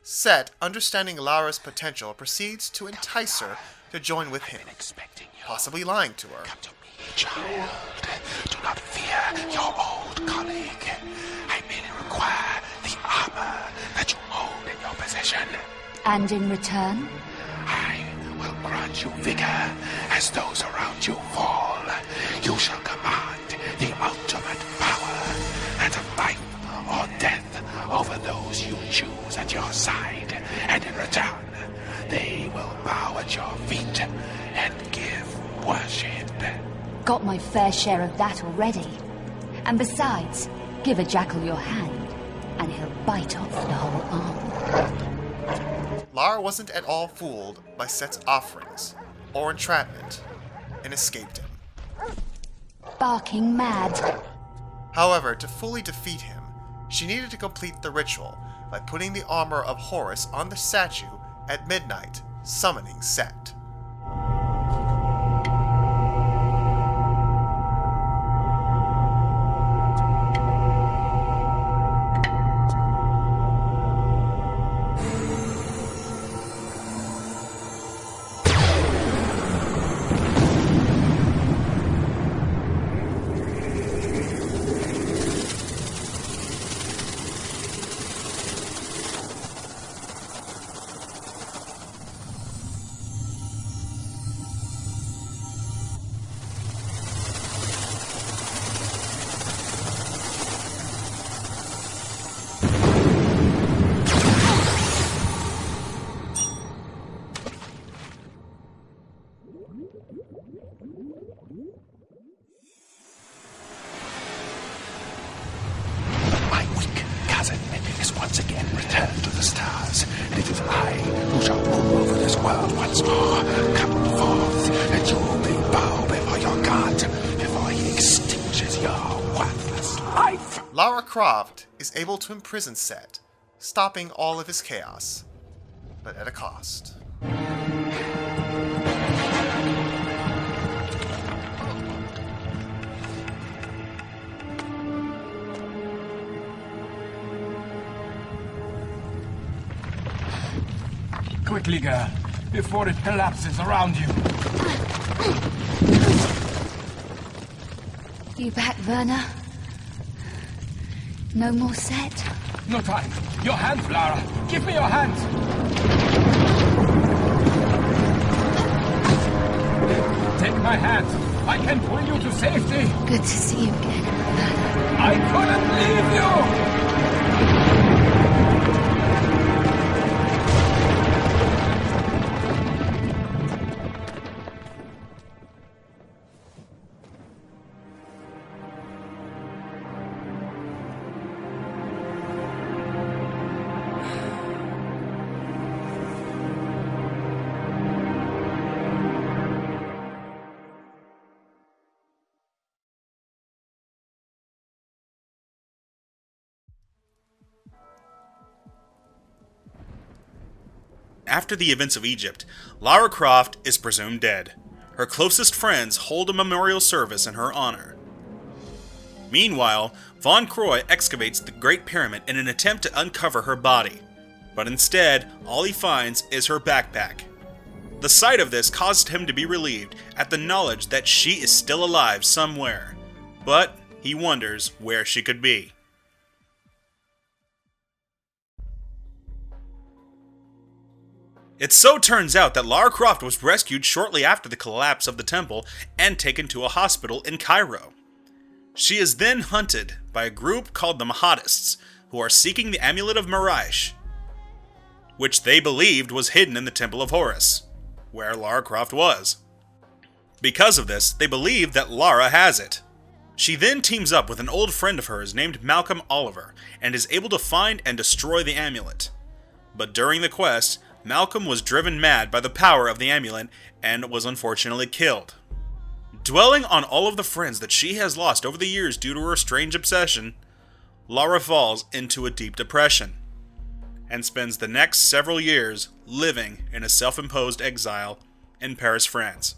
Set, understanding Lara's potential, proceeds to entice her to join with him, possibly lying to her. Come to me, child. Do not fear your old colleague. I merely require the armor that you hold in your possession. And in return? I will grant you vigor as those around you fall. You shall command the ultimate power and of life or death over those you choose at your side, and in return, they will bow at your feet and give worship. Got my fair share of that already. And besides, give a jackal your hand, and he'll bite off the whole arm. Lara wasn't at all fooled by Set's offerings or entrapment, and escaped him. Barking mad. However, to fully defeat him, she needed to complete the ritual by putting the armor of Horus on the statue at midnight, summoning Set. Lara Croft is able to imprison Set, stopping all of his chaos, but at a cost. Quickly, girl, before it collapses around you. You back, Werner? No more Set? No time. Your hands, Lara. Give me your hands. Take my hand. I can pull you to safety. Good to see you again. I couldn't leave you. After the events of Egypt, Lara Croft is presumed dead. her closest friends hold a memorial service in her honor. Meanwhile, Von Croy excavates the Great Pyramid in an attempt to uncover her body, but instead, all he finds is her backpack. The sight of this caused him to be relieved at the knowledge that she is still alive somewhere, but he wonders where she could be. It so turns out that Lara Croft was rescued shortly after the collapse of the temple and taken to a hospital in Cairo. She is then hunted by a group called the Mahadists, who are seeking the Amulet of Maraish, which they believed was hidden in the Temple of Horus, where Lara Croft was. Because of this, they believe that Lara has it. She then teams up with an old friend of hers named Malcolm Oliver, and is able to find and destroy the amulet. But during the quest, Malcolm was driven mad by the power of the amulet and was unfortunately killed. Dwelling on all of the friends that she has lost over the years due to her strange obsession, Lara falls into a deep depression, and spends the next several years living in a self-imposed exile in Paris, France.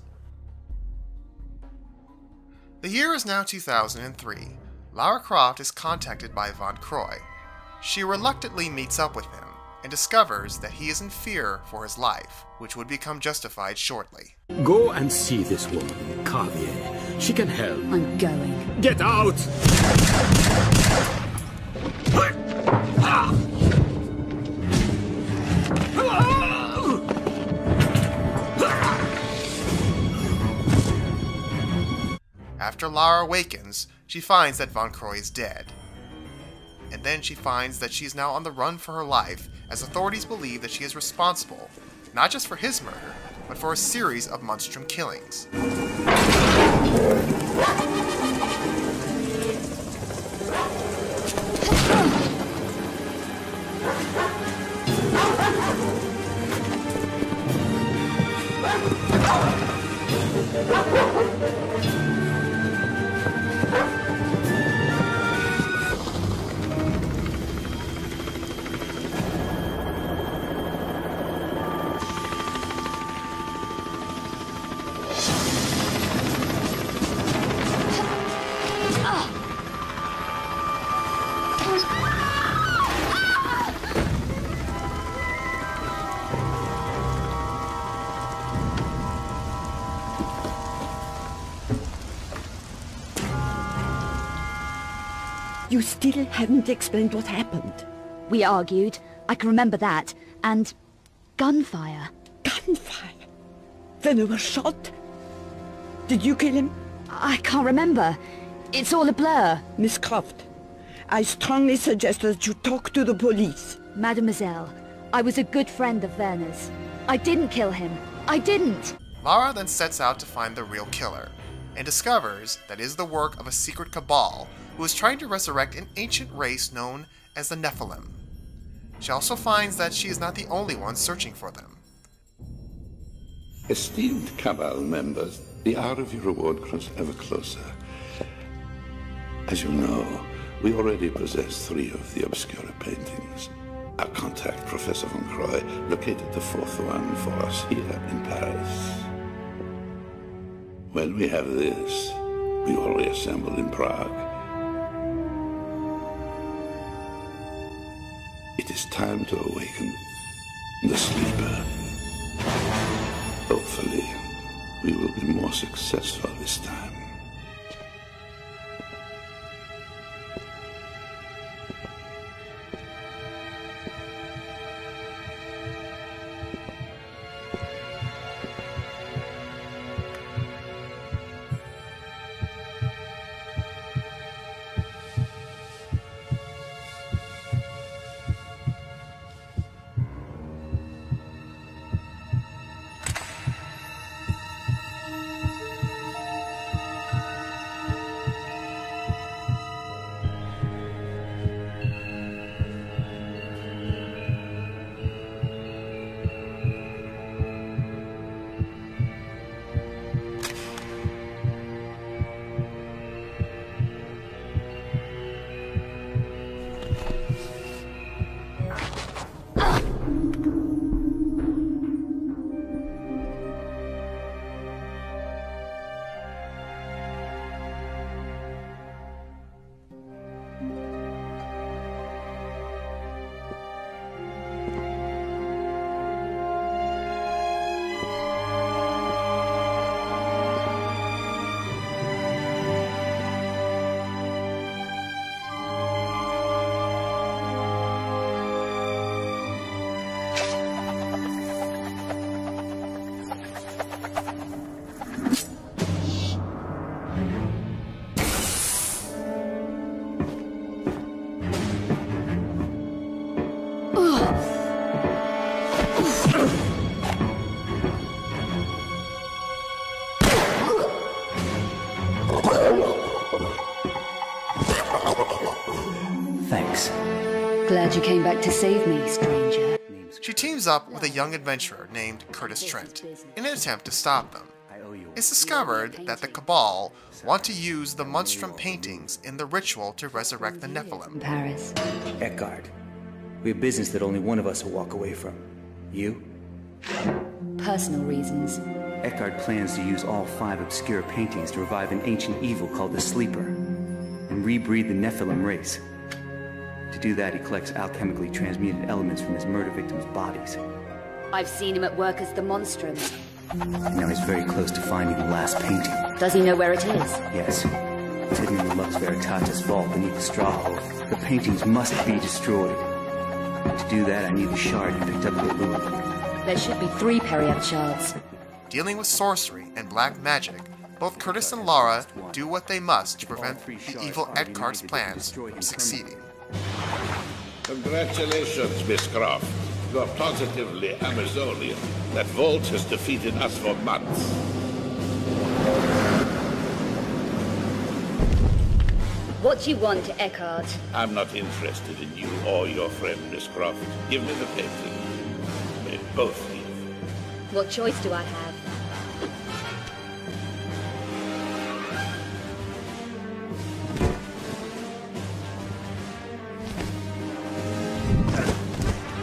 The year is now 2003. Lara Croft is contacted by Von Croy. She reluctantly meets up with him, and discovers that he is in fear for his life, which would become justified shortly. Go and see this woman, Kavier. She can help. I'm going. Get out! After Lara awakens, she finds that Von Croy is dead. And then she finds that she is now on the run for her life, as authorities believe that she is responsible, not just for his murder, but for a series of Munstrom killings. You still haven't explained what happened. We argued, I can remember that, and gunfire. Gunfire? Then they were shot? Did you kill him? I can't remember. It's all a blur. Miss Croft, I strongly suggest that you talk to the police. Mademoiselle, I was a good friend of Werner's. I didn't kill him. I didn't! Lara then sets out to find the real killer, and discovers that it is the work of a secret cabal who is trying to resurrect an ancient race known as the Nephilim. She also finds that she is not the only one searching for them. Esteemed Cabal members, the hour of your reward grows ever closer. As you know, we already possess 3 of the Obscura paintings. Our contact, Professor Von Croy, located the 4th one for us here in Paris. When we have this, we will reassemble in Prague. It is time to awaken the sleeper. Hopefully, we will be more successful this time. Enix. Glad you came back to save me, stranger. She teams up with a young adventurer named Curtis Trent in an attempt to stop them. It's discovered that the Cabal want to use the Monstrum paintings in the ritual to resurrect the Nephilim. Paris. Eckhart. We have business that only one of us will walk away from. You? Personal reasons. Eckhart plans to use all 5 obscure paintings to revive an ancient evil called the Sleeper, and rebreed the Nephilim race. To do that, he collects alchemically transmuted elements from his murder victims' bodies. I've seen him at work as the Monstrum. Now he's very close to finding the last painting. Does he know where it is? Yes. It's hidden in the Lux Veritatis vault beneath the straw hole. The paintings must be destroyed. To do that, I need the shard you picked up at the Louvre. There should be 3 Periapt shards. Dealing with sorcery and black magic, both Curtis and Lara do what they must to prevent the evil Eckhart's plans from succeeding. Congratulations, Miss Croft. You are positively Amazonian. That vault has defeated us for months. What do you want, Eckhart? I'm not interested in you or your friend, Miss Croft. Give me the painting. May both leave. What choice do I have?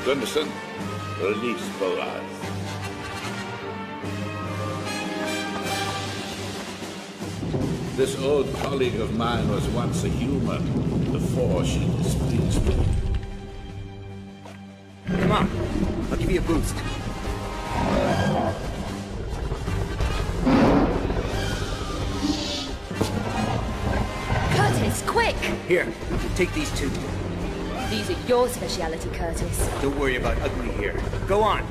Gunderson, release Boaz. This old colleague of mine was once a human before she displeased me. Come on, I'll give you a boost. Curtis, quick! Here, take these 2. These are your speciality, Curtis. Don't worry about ugly here. Go on.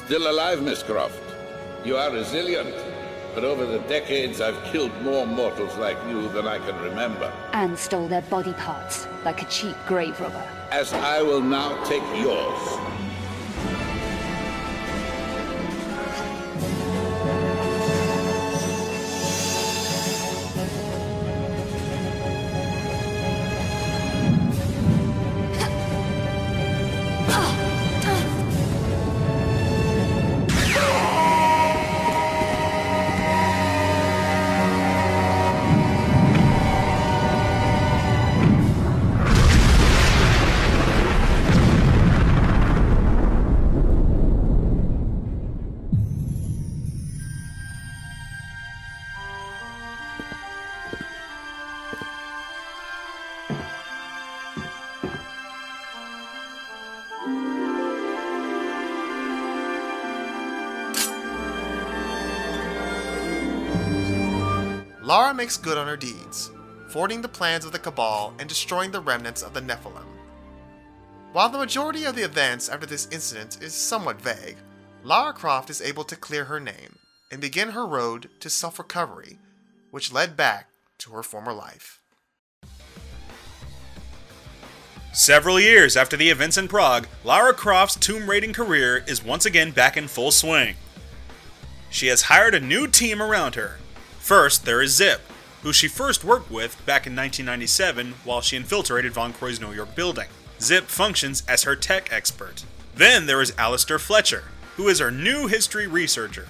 Still alive, Miss Croft. You are resilient, but over the decades I've killed more mortals like you than I can remember. And stole their body parts, like a cheap grave robber. As I will now take yours. Lara makes good on her deeds, thwarting the plans of the Cabal and destroying the remnants of the Nephilim. While the majority of the events after this incident is somewhat vague, Lara Croft is able to clear her name and begin her road to self-recovery, which led back to her former life. Several years after the events in Prague, Lara Croft's tomb raiding career is once again back in full swing. She has hired a new team around her. First, there is Zip, who she first worked with back in 1997 while she infiltrated Von Croy's New York building. Zip functions as her tech expert. Then there is Alistair Fletcher, who is her new history researcher.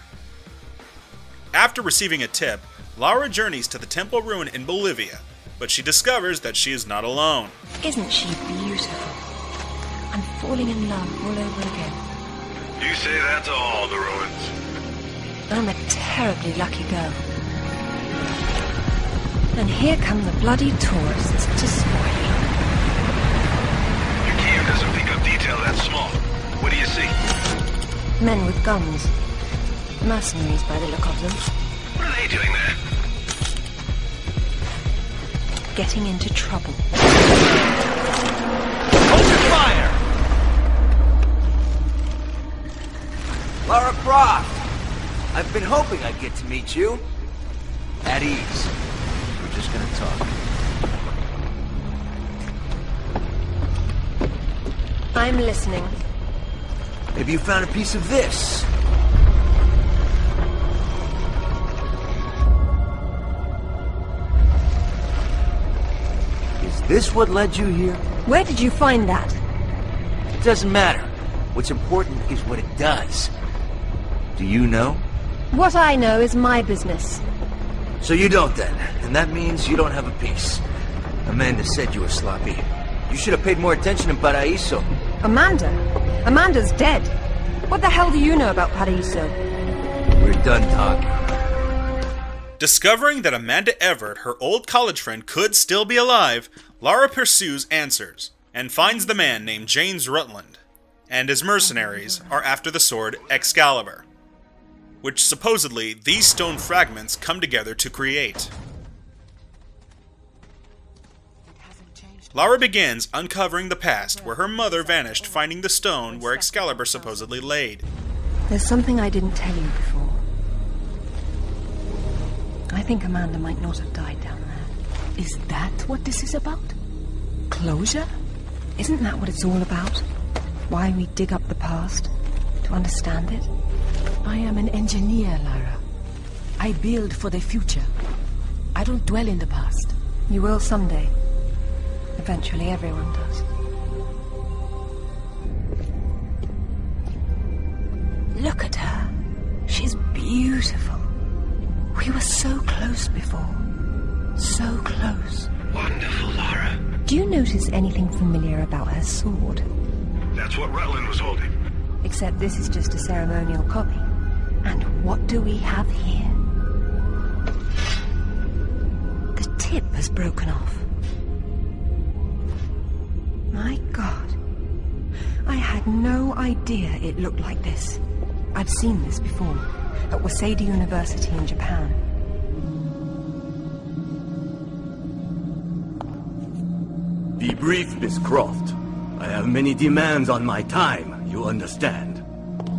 After receiving a tip, Lara journeys to the temple ruin in Bolivia, but she discovers that she is not alone. Isn't she beautiful? I'm falling in love all over again. You say that to all the ruins. I'm a terribly lucky girl. And here come the bloody tourists to spoil it. Your cam doesn't pick up detail that small. What do you see? Men with guns. Mercenaries by the look of them. What are they doing there? Getting into trouble. Open fire! Lara Croft! I've been hoping I'd get to meet you. At ease. We're just gonna talk. I'm listening. Maybe you found a piece of this. Is this what led you here? Where did you find that? It doesn't matter. What's important is what it does. Do you know? What I know is my business. So you don't then, and that means you don't have a piece. Amanda said you were sloppy. You should have paid more attention in Paraíso. Amanda? Amanda's dead. What the hell do you know about Paraíso? We're done talking. Discovering that Amanda Everett, her old college friend, could still be alive, Lara pursues answers, and finds the man named James Rutland, and his mercenaries are after the sword Excalibur, which supposedly these stone fragments come together to create. Lara begins uncovering the past where her mother vanished, finding the stone where Excalibur supposedly laid. There's something I didn't tell you before. I think Amanda might not have died down there. Is that what this is about? Closure? Isn't that what it's all about? Why we dig up the past? To understand it? I am an engineer, Lara. I build for the future. I don't dwell in the past. You will someday. Eventually everyone does. Look at her. She's beautiful. We were so close before. So close. Wonderful, Lara. Do you notice anything familiar about her sword? That's what Rutland was holding. Except this is just a ceremonial copy. And what do we have here? The tip has broken off. My God. I had no idea it looked like this. I've seen this before, at Waseda University in Japan. Be brief, Miss Croft. I have many demands on my time, you understand.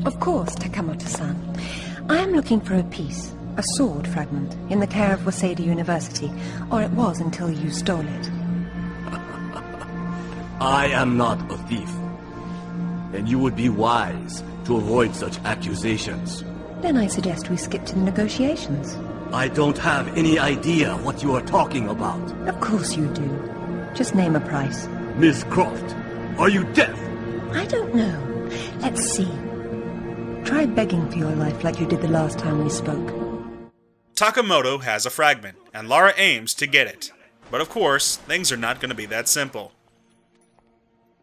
Of course, Takamoto-san. I am looking for a piece, a sword fragment, in the care of Waseda University, or it was until you stole it. I am not a thief. And you would be wise to avoid such accusations. Then I suggest we skip to the negotiations. I don't have any idea what you are talking about. Of course you do. Just name a price. Miss Croft, are you deaf? I don't know. Let's see. Try begging for your life like you did the last time we spoke. Takamoto has a fragment, and Lara aims to get it. But of course, things are not going to be that simple.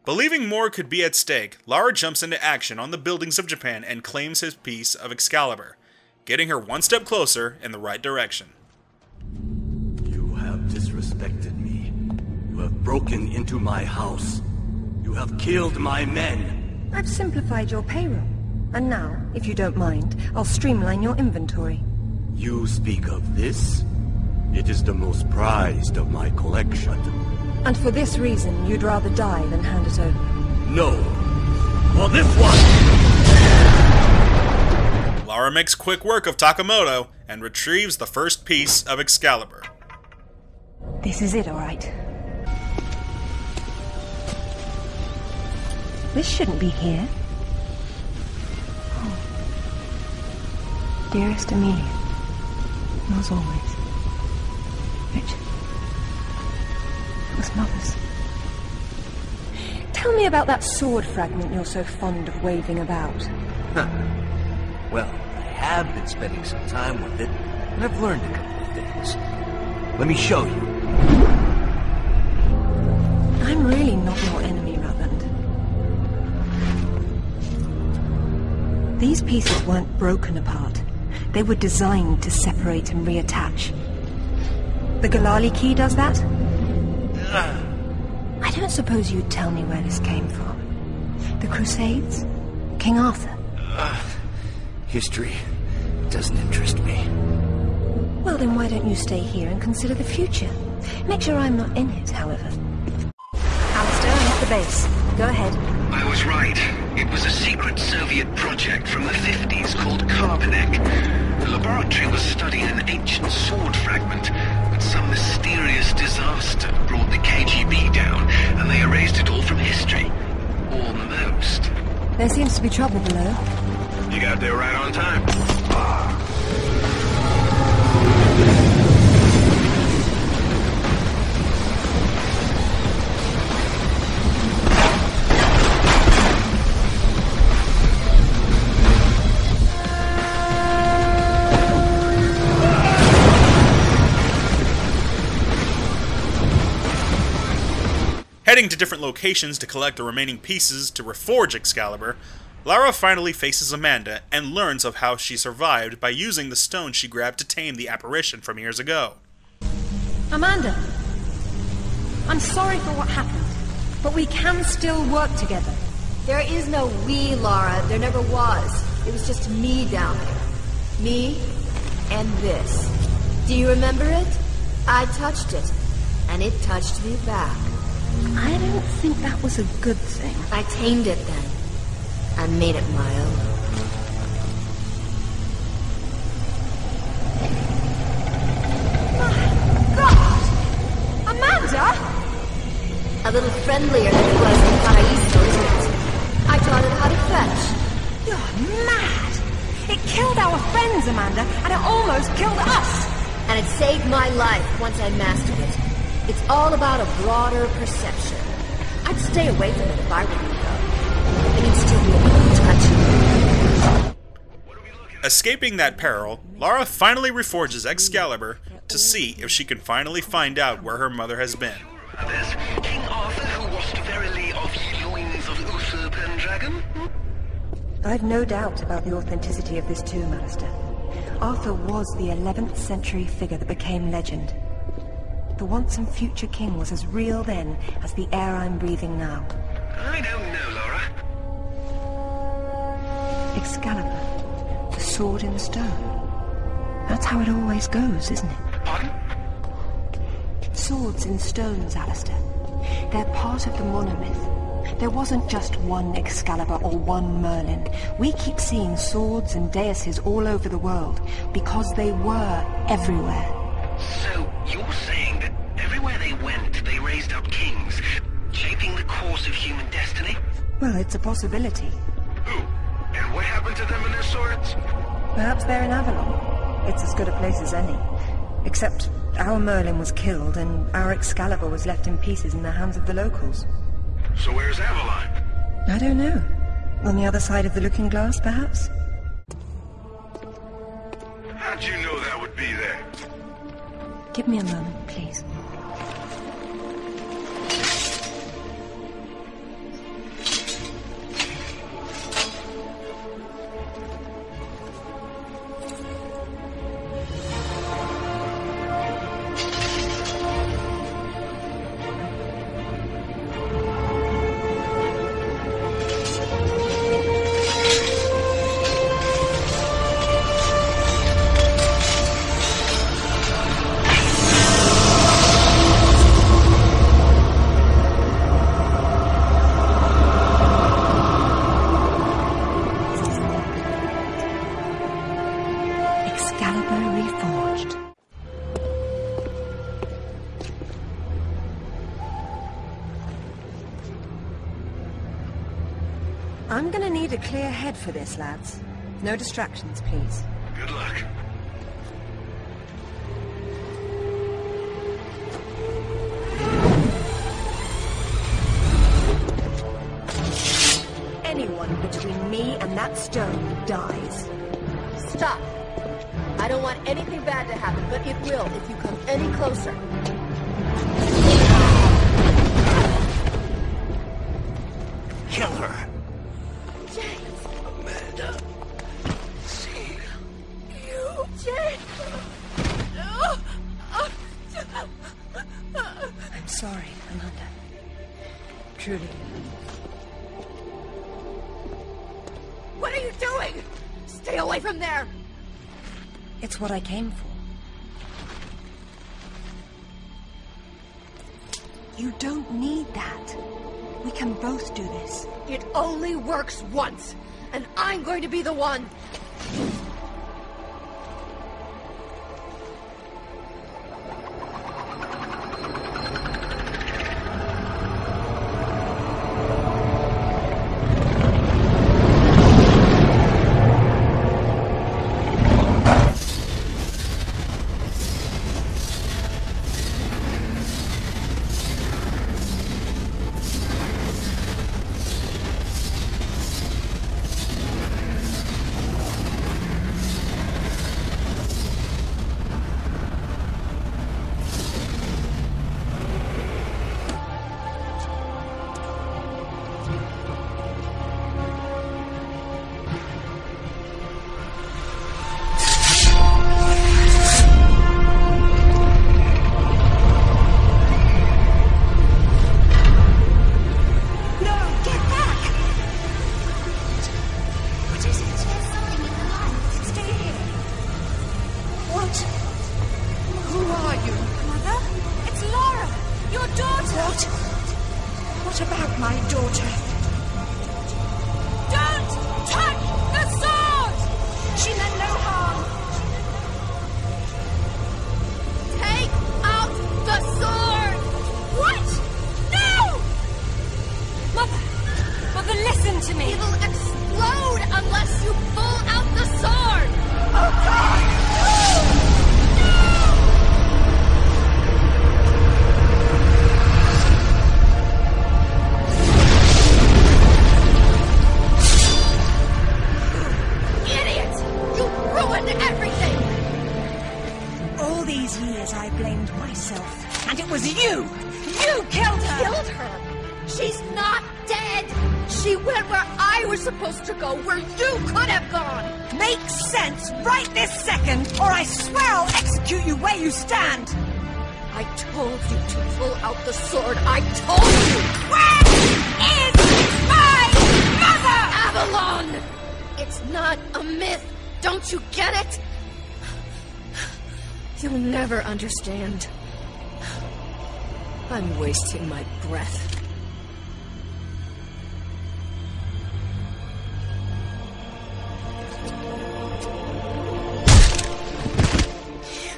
Believing more could be at stake, Lara jumps into action on the buildings of Japan and claims his piece of Excalibur, getting her one step closer in the right direction. You have disrespected me. You have broken into my house. You have killed my men. I've simplified your payroll. And now, if you don't mind, I'll streamline your inventory. You speak of this? It is the most prized of my collection. And for this reason, you'd rather die than hand it over? No. For this one! Lara makes quick work of Takamoto and retrieves the first piece of Excalibur. This is it, all right. This shouldn't be here. Oh. Dearest Amelia, yours always. Richard. It was Mother's. Tell me about that sword fragment you're so fond of waving about. Well, I have been spending some time with it, and I've learned a couple of things. Let me show you. I'm really not your enemy, Rutland. These pieces weren't broken apart. They were designed to separate and reattach. The Galali key does that? I don't suppose you'd tell me where this came from. The Crusades? King Arthur? History doesn't interest me. Well, then why don't you stay here and consider the future? Make sure I'm not in it, however. Alistair, I'm at the base. Go ahead. I was right. It was a secret Soviet project from the 50s called Karpanek. The laboratory was studying an ancient sword fragment, but some mysterious disaster brought the KGB down, and they erased it all from history. Almost. There seems to be trouble below. You got there right on time. Heading to different locations to collect the remaining pieces to reforge Excalibur, Lara finally faces Amanda and learns of how she survived by using the stone she grabbed to tame the apparition from years ago. Amanda! I'm sorry for what happened, but we can still work together. There is no we, Lara. There never was. It was just me down there. Me and this. Do you remember it? I touched it, and it touched me back. I don't think that was a good thing. I tamed it then. I made it my own. My God! Amanda! A little friendlier than it was in Paraíso, isn't it? I taught it how to fetch. You're mad! It killed our friends, Amanda, and it almost killed us! And it saved my life once I mastered it. It's all about a broader perception. I'd stay away from it if I were you, though. And you'd still be able to touch it. Escaping that peril, Lara finally reforges Excalibur to see if she can finally find out where her mother has been. There's King Arthur, who washed verily of ye loins of Uther Pendragon. I've no doubt about the authenticity of this tomb, Alistair. Arthur was the 11th century figure that became legend. The once and future king was as real then as the air I'm breathing now. I don't know, Lara. Excalibur, the sword in stone. That's how it always goes, isn't it? Pardon? Swords in stones, Alistair. They're part of the monomyth. There wasn't just one Excalibur or one Merlin. We keep seeing swords and daises all over the world because they were everywhere. So, you're saying that everywhere they went, they raised up kings, shaping the course of human destiny? Well, it's a possibility. Who? And what happened to them and their swords? Perhaps they're in Avalon. It's as good a place as any. Except our Merlin was killed and our Excalibur was left in pieces in the hands of the locals. So where's Avalon? I don't know. On the other side of the looking glass, perhaps? How'd you know that would be there? Give me a moment, please. I'm gonna need a clear head for this, lads. No distractions, please. Good luck. Anyone between me and that stone dies. Stop! I don't want anything bad to happen, but it will if you come any closer. Kill her. James! Amanda. sorry, Amanda. Truly. What are you doing? Stay away from there! It's what I came for. You don't need that. We can both do this. It only works once, and I'm going to be the one. What about my daughter? Don't touch the sword! She meant no harm. Take out the sword! What? No! Mother, listen to me. It'll explode unless you pull out the sword! Oh God! No! I blamed myself, and it was you! You killed her! Killed her? She's not dead! She went where I was supposed to go, where you could have gone! Makes sense right this second, or I swear I'll execute you where you stand! I told you to pull out the sword! I told you! Where is my mother? Avalon! It's not a myth! Don't you get it? You'll never understand. I'm wasting my breath.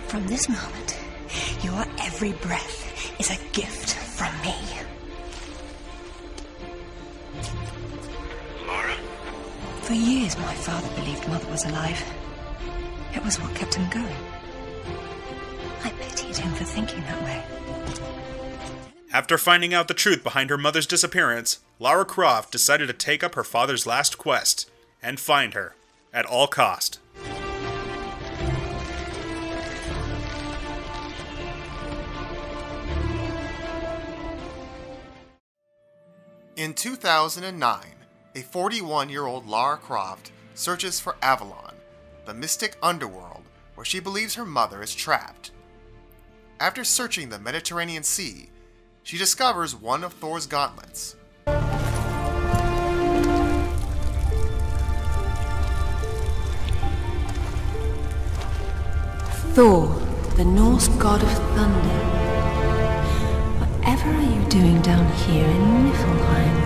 From this moment, your every breath is a gift from me. Lara? For years, my father believed Mother was alive. It was what kept him going. I pitied him for thinking that way. After finding out the truth behind her mother's disappearance, Lara Croft decided to take up her father's last quest and find her at all cost. In 2009, a 41-year-old Lara Croft searches for Avalon, the mystic underworld where she believes her mother is trapped. After searching the Mediterranean Sea, she discovers one of Thor's gauntlets. Thor, the Norse god of thunder. Whatever are you doing down here in Niflheim?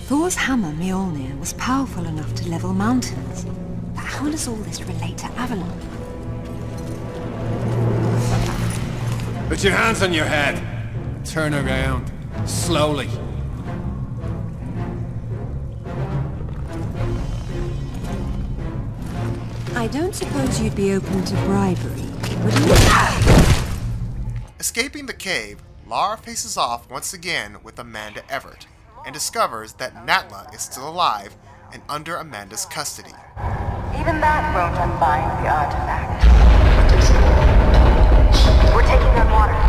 Thor's hammer, Mjolnir, was powerful enough to level mountains. But how does all this relate to Avalon? Put your hands on your head. Turn around. Slowly. I don't suppose you'd be open to bribery, would you? Escaping the cave, Lara faces off once again with Amanda Everett, and discovers that Natla is still alive and under Amanda's custody. Even that won't unbind the artifact. We're taking on water.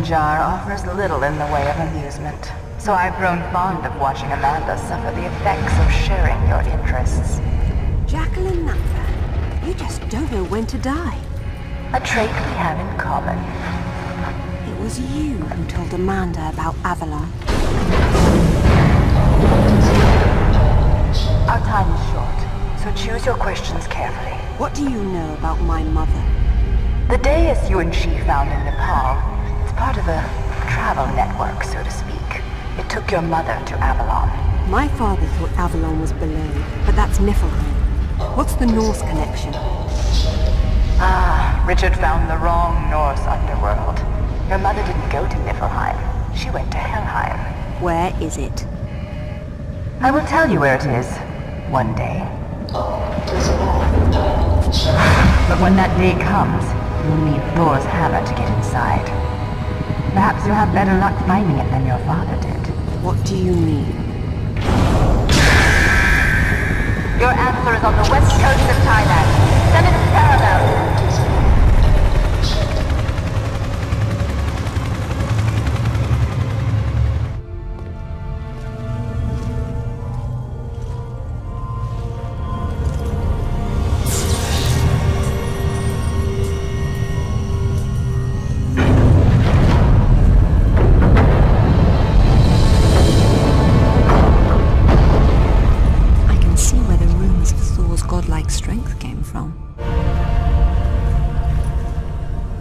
jar offers little in the way of amusement, so I've grown fond of watching Amanda suffer the effects of sharing your interests. Jacqueline Napper, you just don't know when to die. A trait we have in common. It was you who told Amanda about Avalon. Our time is short, so choose your questions carefully. What do you know about my mother? The dais you and she found in Nepal is part of a travel network, so to speak. It took your mother to Avalon. My father thought Avalon was below, but that's Niflheim. What's the Norse connection? Ah, Richard found the wrong Norse underworld. Your mother didn't go to Niflheim. She went to Helheim. Where is it? I will tell you where it is, one day. But when that day comes, you'll need Thor's hammer to get inside. Perhaps you'll have better luck finding it than your father did. What do you mean? Your answer is on the west coast of Thailand. 7 parallel.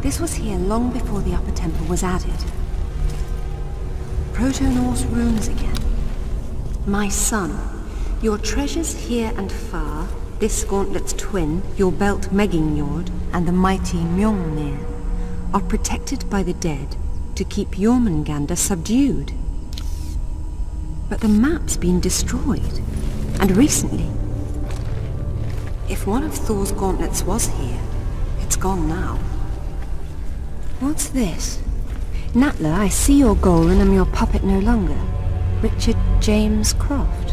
This was here long before the Upper Temple was added. Proto-Norse runes again. My son, your treasures here and far, this gauntlet's twin, your belt Megingjord, and the mighty Mjolnir, are protected by the dead to keep Jormungandr subdued. But the map's been destroyed, and recently. If one of Thor's gauntlets was here, it's gone now. What's this? Natla, I see your goal and am your puppet no longer. Richard James Croft.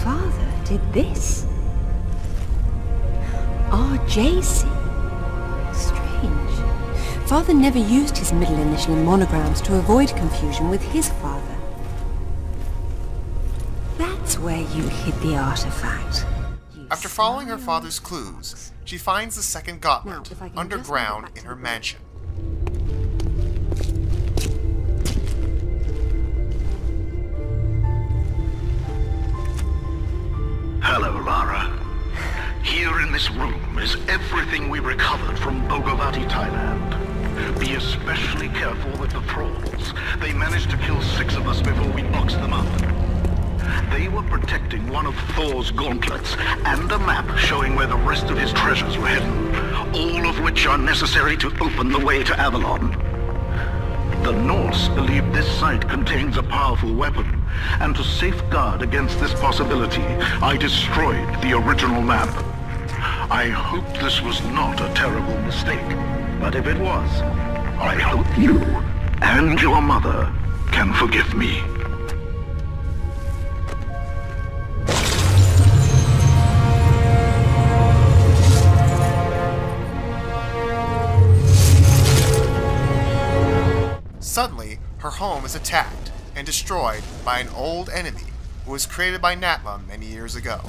Father did this? RJC? Strange. Father never used his middle initial in monograms to avoid confusion with his father. That's where you hid the artifact. After following her father's clues, she finds the second gauntlet underground in her mansion. Hello, Lara. Here in this room is everything we recovered from Bogavati, Thailand. Be especially careful with the thralls. They managed to kill 6 of us before we boxed them up. They were protecting one of Thor's gauntlets and a map showing where the rest of his treasures were hidden, all of which are necessary to open the way to Avalon. The Norse believe this site contains a powerful weapon, and to safeguard against this possibility, I destroyed the original map. I hope this was not a terrible mistake, but if it was, I hope you and your mother can forgive me. Suddenly, her home is attacked and destroyed by an old enemy who was created by Natla many years ago.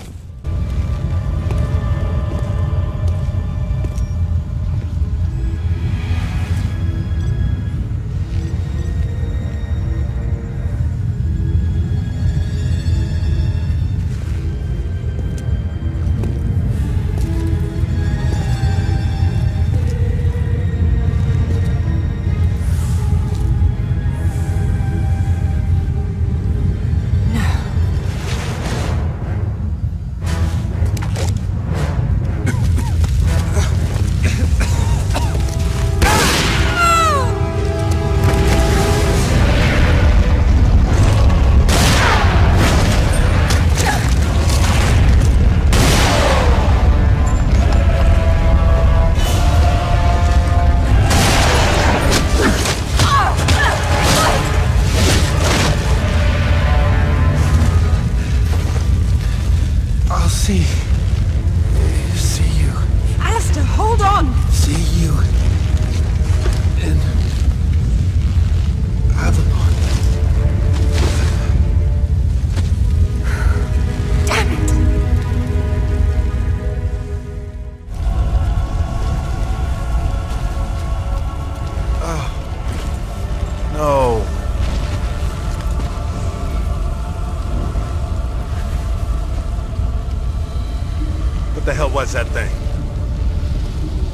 the hell was that thing?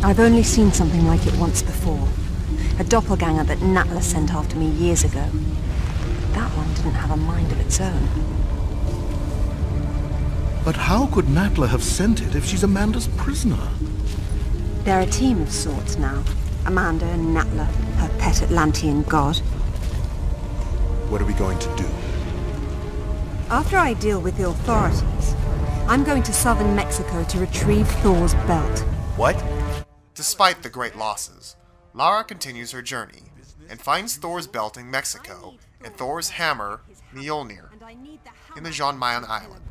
I've only seen something like it once before. A doppelganger that Natla sent after me years ago. That one didn't have a mind of its own. But how could Natla have sent it if she's Amanda's prisoner? They're a team of sorts now. Amanda and Natla, her pet Atlantean god. What are we going to do? After I deal with the authorities, I'm going to southern Mexico to retrieve Thor's belt. What? Despite the great losses, Lara continues her journey and finds Thor's belt in Mexico and Thor's hammer, Mjolnir, in the Xian Mayan island.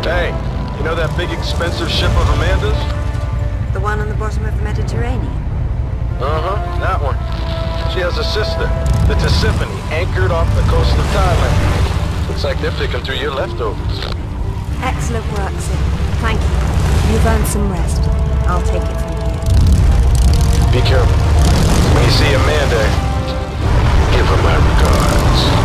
Hey, you know that big expensive ship of Amanda's? The one on the bottom of the Mediterranean? Uh-huh, that one. She has a sister, the Tisiphone, anchored off the coast of Thailand. Looks like they're picking through your leftovers. Excellent work, Sid. Thank you. You've earned some rest. I'll take it from here. Be careful. When you see Amanda, give her my regards.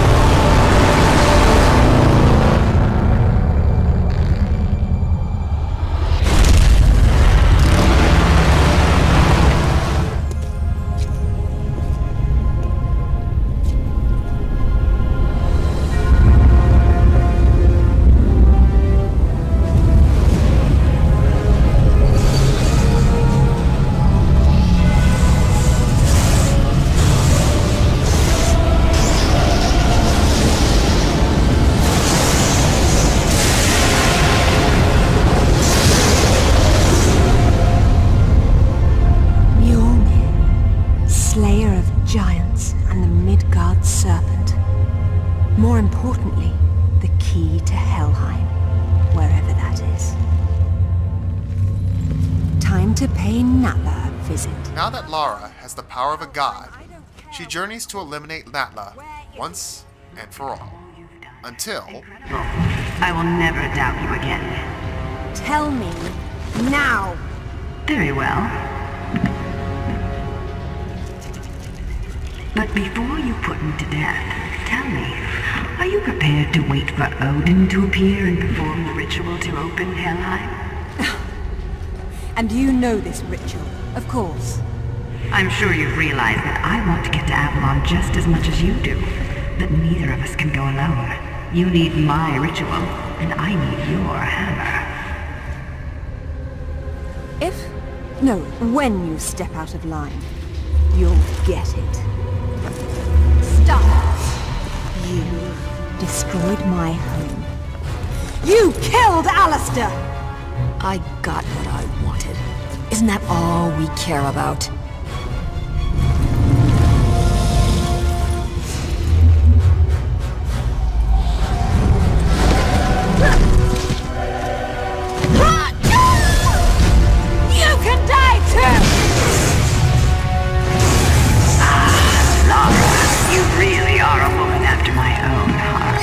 More importantly, the key to Helheim, wherever that is. Time to pay Natla a visit. Now that Lara has the power of a god, she journeys to eliminate Natla once and for all. Until... I will never doubt you again. Tell me, now! Very well. But before you put me to death, tell me, are you prepared to wait for Odin to appear and perform the ritual to open Helheim? And you know this ritual, of course. I'm sure you've realized that I want to get to Avalon just as much as you do. But neither of us can go alone. You need my ritual, and I need your hammer. When you step out of line, you'll get it. Stop! You destroyed my home. You killed Alistair! I got what I wanted. Isn't that all we care about? You can die too! Lara, you really are a woman after my own heart.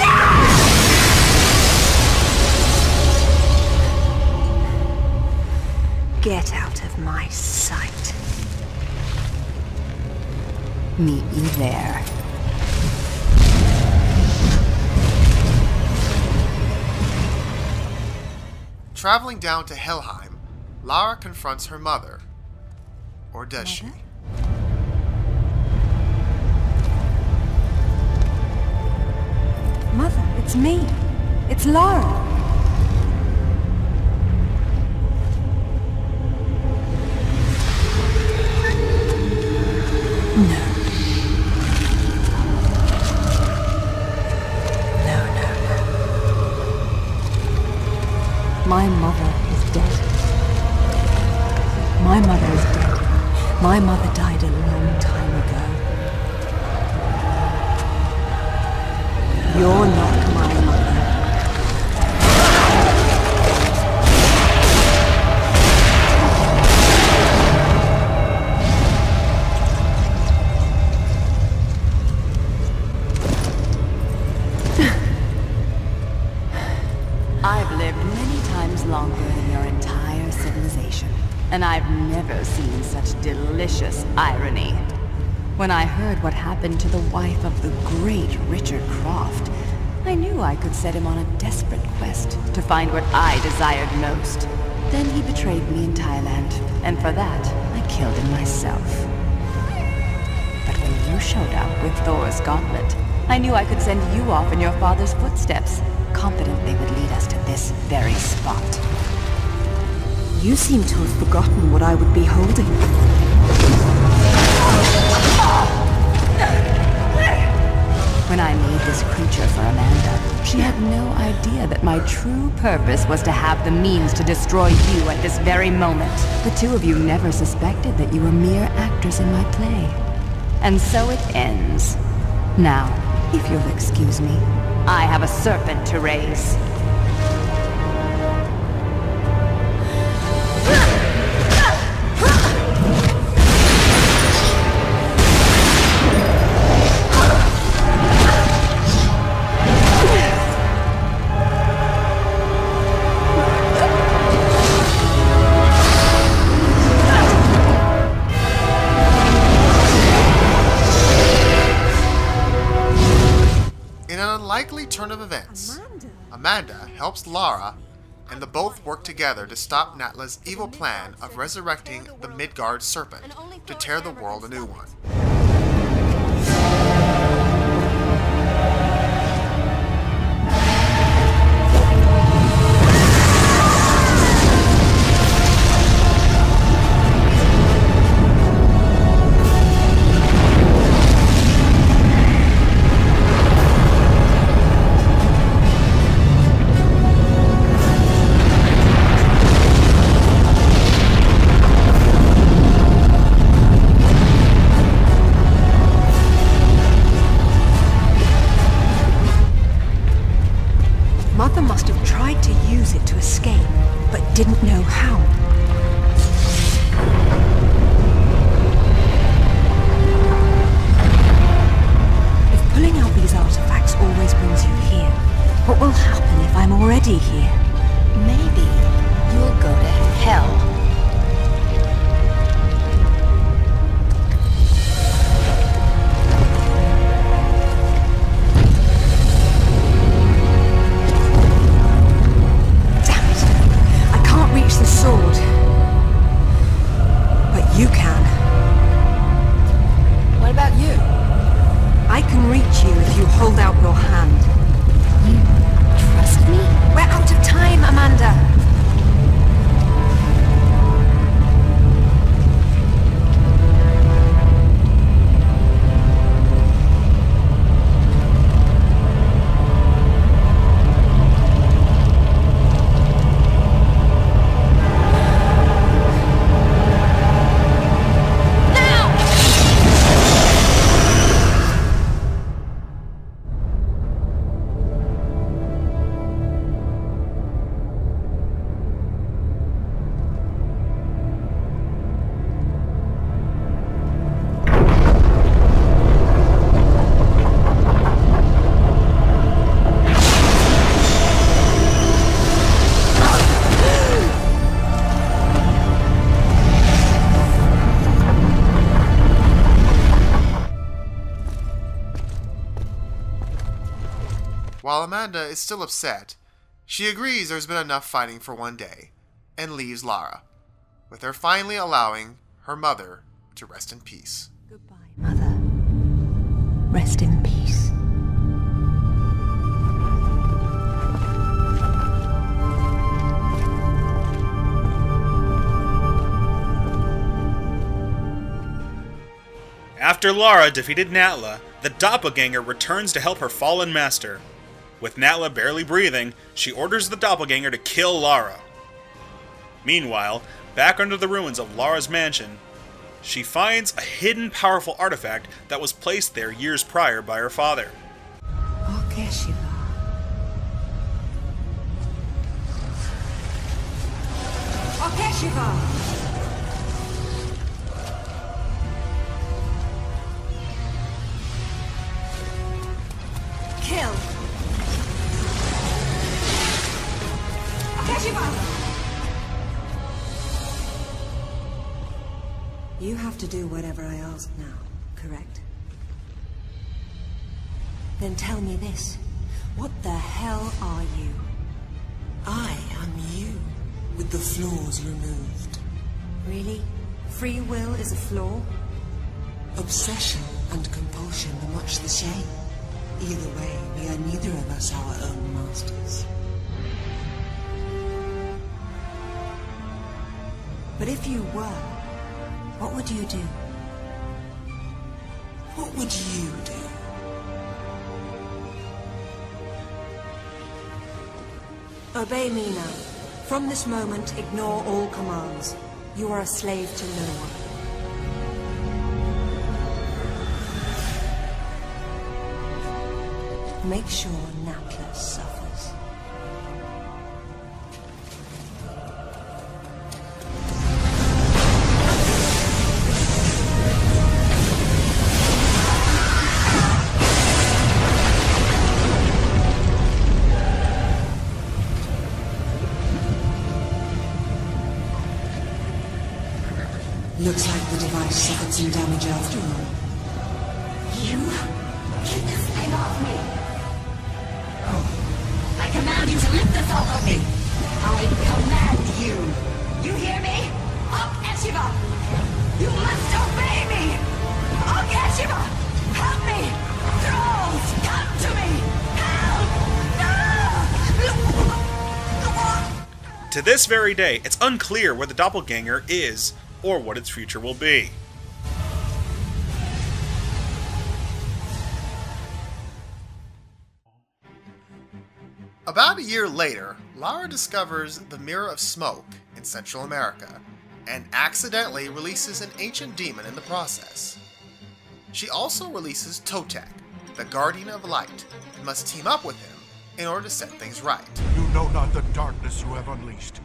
Get out of my sight. Meet you there. Traveling down to Helheim, Lara confronts her mother. Or does she? Mother, it's me. It's Lara. My mother is dead. My mother is dead. My mother died a long time ago. You're not my mother. never seen such delicious irony. When I heard what happened to the wife of the great Richard Croft, I knew I could set him on a desperate quest to find what I desired most. Then he betrayed me in Thailand, and for that, I killed him myself. But when you showed up with Thor's gauntlet, I knew I could send you off in your father's footsteps, confident they would lead us to this very spot. You seem to have forgotten what I would be holding. When I made this creature for Amanda, she had no idea that my true purpose was to have the means to destroy you at this very moment. The two of you never suspected that you were mere actors in my play. And so it ends. Now, if you'll excuse me, I have a serpent to raise. Unlikely turn of events, Amanda helps Lara, and the both work together to stop Natla's evil plan of resurrecting the Midgard serpent to tear the world a new one. Mother must have tried to use it to escape, but didn't know how. If pulling out these artifacts always brings you here, what will happen if I'm already here? Maybe you'll go to hell. Reach the sword. But you can. What about you? I can reach you if you hold out your hand. You trust me? We're out of time, Amanda. While Amanda is still upset, she agrees there's been enough fighting for one day, and leaves Lara, with her finally allowing her mother to rest in peace. Goodbye, Mother. Rest in peace. After Lara defeated Natla, the doppelganger returns to help her fallen master. With Natla barely breathing, she orders the doppelganger to kill Lara. Meanwhile, back under the ruins of Lara's mansion, she finds a hidden powerful artifact that was placed there years prior by her father. Kill. You have to do whatever I ask now, correct? Then tell me this. What the hell are you? I am you, with the flaws removed. Really? Free will is a flaw? Obsession and compulsion are much the same. Either way, we are neither of us our own masters. But if you were, what would you do? What would you do? Obey me now. From this moment, ignore all commands. You are a slave to no one. Make sure Natla suffers. Looks like the device suffered some damage after all. You? Get this thing off me! I command you to lift this off of me! I command you! You hear me? Up, Eshiva! You must obey me! Up, Eshiva! Help me! Trolls, come to me! No! To this very day, it's unclear where the doppelganger is or what its future will be. About a year later, Lara discovers the Mirror of Smoke in Central America, and accidentally releases an ancient demon in the process. She also releases Totek, the Guardian of Light, and must team up with him in order to set things right. You know not the darkness you have unleashed.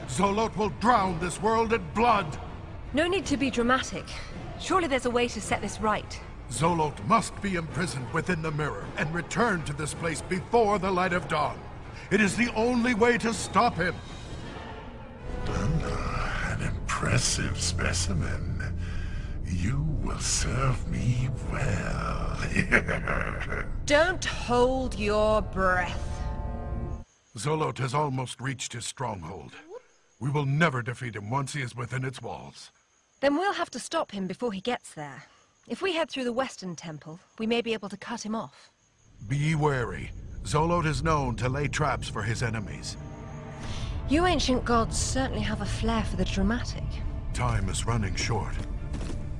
Zolot will drown this world in blood! No need to be dramatic. Surely there's a way to set this right. Zolot must be imprisoned within the mirror and return to this place before the light of dawn. It is the only way to stop him. An impressive specimen. You will serve me well. Don't hold your breath. Zolot has almost reached his stronghold. We will never defeat him once he is within its walls. Then we'll have to stop him before he gets there. If we head through the Western Temple, we may be able to cut him off. Be wary. Zolot is known to lay traps for his enemies. You ancient gods certainly have a flair for the dramatic. Time is running short.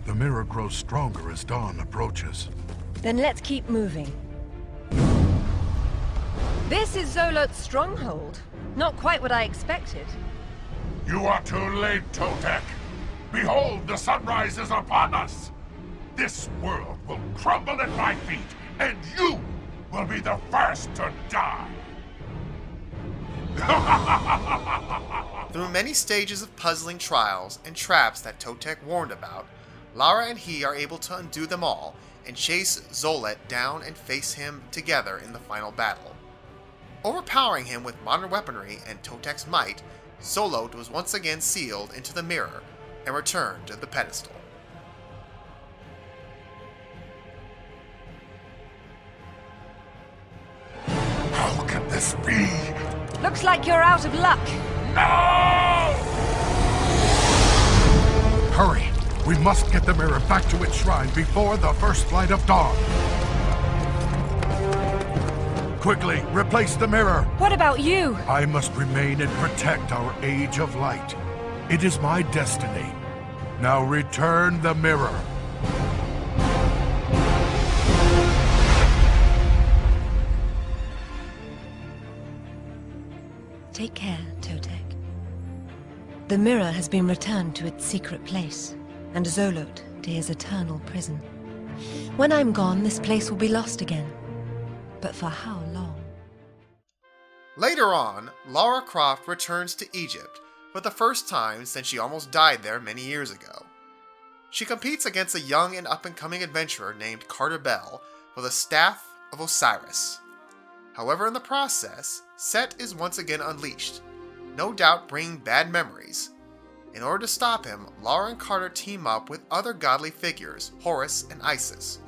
The mirror grows stronger as dawn approaches. Then let's keep moving. This is Zolot's stronghold. Not quite what I expected. You are too late, Totek. Behold, the sunrise is upon us. This world will crumble at my feet, and you will be the first to die. Through many stages of puzzling trials and traps that Totek warned about, Lara and he are able to undo them all and chase Zolet down and face him together in the final battle. Overpowering him with modern weaponry and Totek's might, Zolot was once again sealed into the mirror and returned to the pedestal. How can this be? Looks like you're out of luck. No! Hurry! We must get the mirror back to its shrine before the first light of dawn. Quickly, replace the mirror! What about you? I must remain and protect our Age of Light. It is my destiny. Now return the mirror. Take care, Totek. The mirror has been returned to its secret place, and Zolot to his eternal prison. When I'm gone, this place will be lost again. But for how long? Later on, Lara Croft returns to Egypt for the first time since she almost died there many years ago. She competes against a young and up-and-coming adventurer named Carter Bell for the Staff of Osiris. However, in the process, Set is once again unleashed, no doubt bringing bad memories, In order to stop him, Lara and Carter team up with other godly figures, Horus and Isis,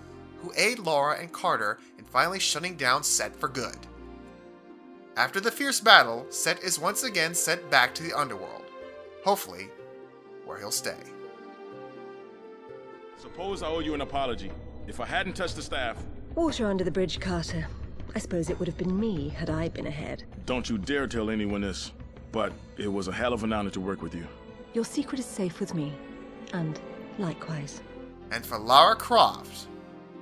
who aid Lara and Carter in finally shutting down Set for good. After the fierce battle, Set is once again sent back to the underworld, hopefully where he'll stay. Suppose I owe you an apology. If I hadn't touched the staff... Water under the bridge, Carter. I suppose it would have been me had I been ahead. Don't you dare tell anyone this, but it was a hell of an honor to work with you. Your secret is safe with me, and likewise. And for Lara Croft,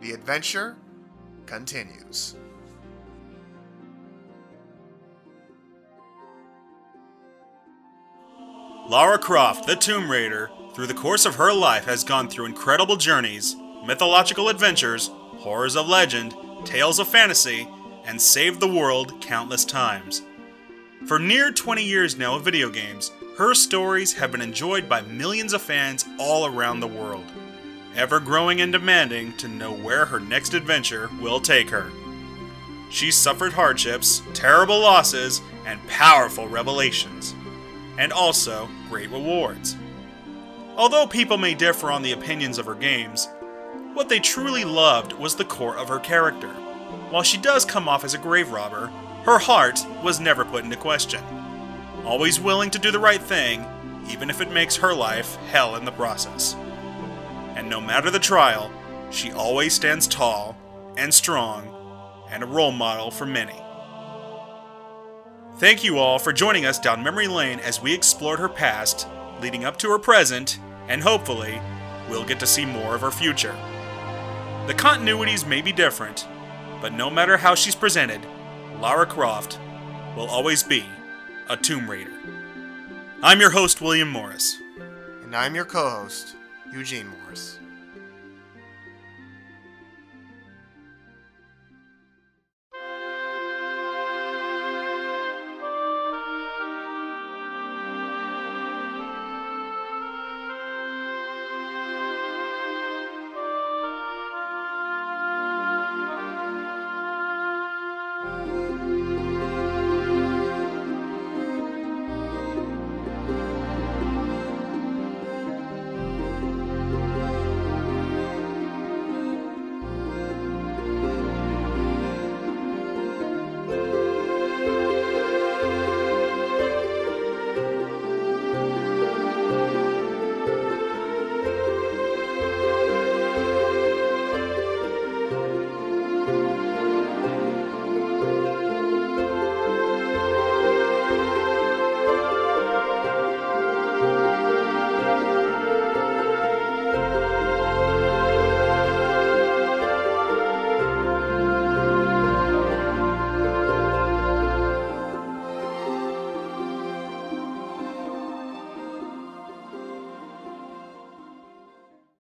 the adventure continues. Lara Croft, the Tomb Raider, through the course of her life has gone through incredible journeys, mythological adventures, horrors of legend, tales of fantasy, and saved the world countless times. For near 20 years now of video games, her stories have been enjoyed by millions of fans all around the world, ever growing and demanding to know where her next adventure will take her. She's suffered hardships, terrible losses, and powerful revelations, and also great rewards. Although people may differ on the opinions of her games, what they truly loved was the core of her character. While she does come off as a grave robber, her heart was never put into question. Always willing to do the right thing, even if it makes her life hell in the process. And no matter the trial, she always stands tall and strong and a role model for many. Thank you all for joining us down memory lane as we explored her past, leading up to her present, and hopefully, we'll get to see more of her future. The continuities may be different, but no matter how she's presented, Lara Croft will always be a Tomb Raider. I'm your host, William Morris. And I'm your co-host, Eugene Morris.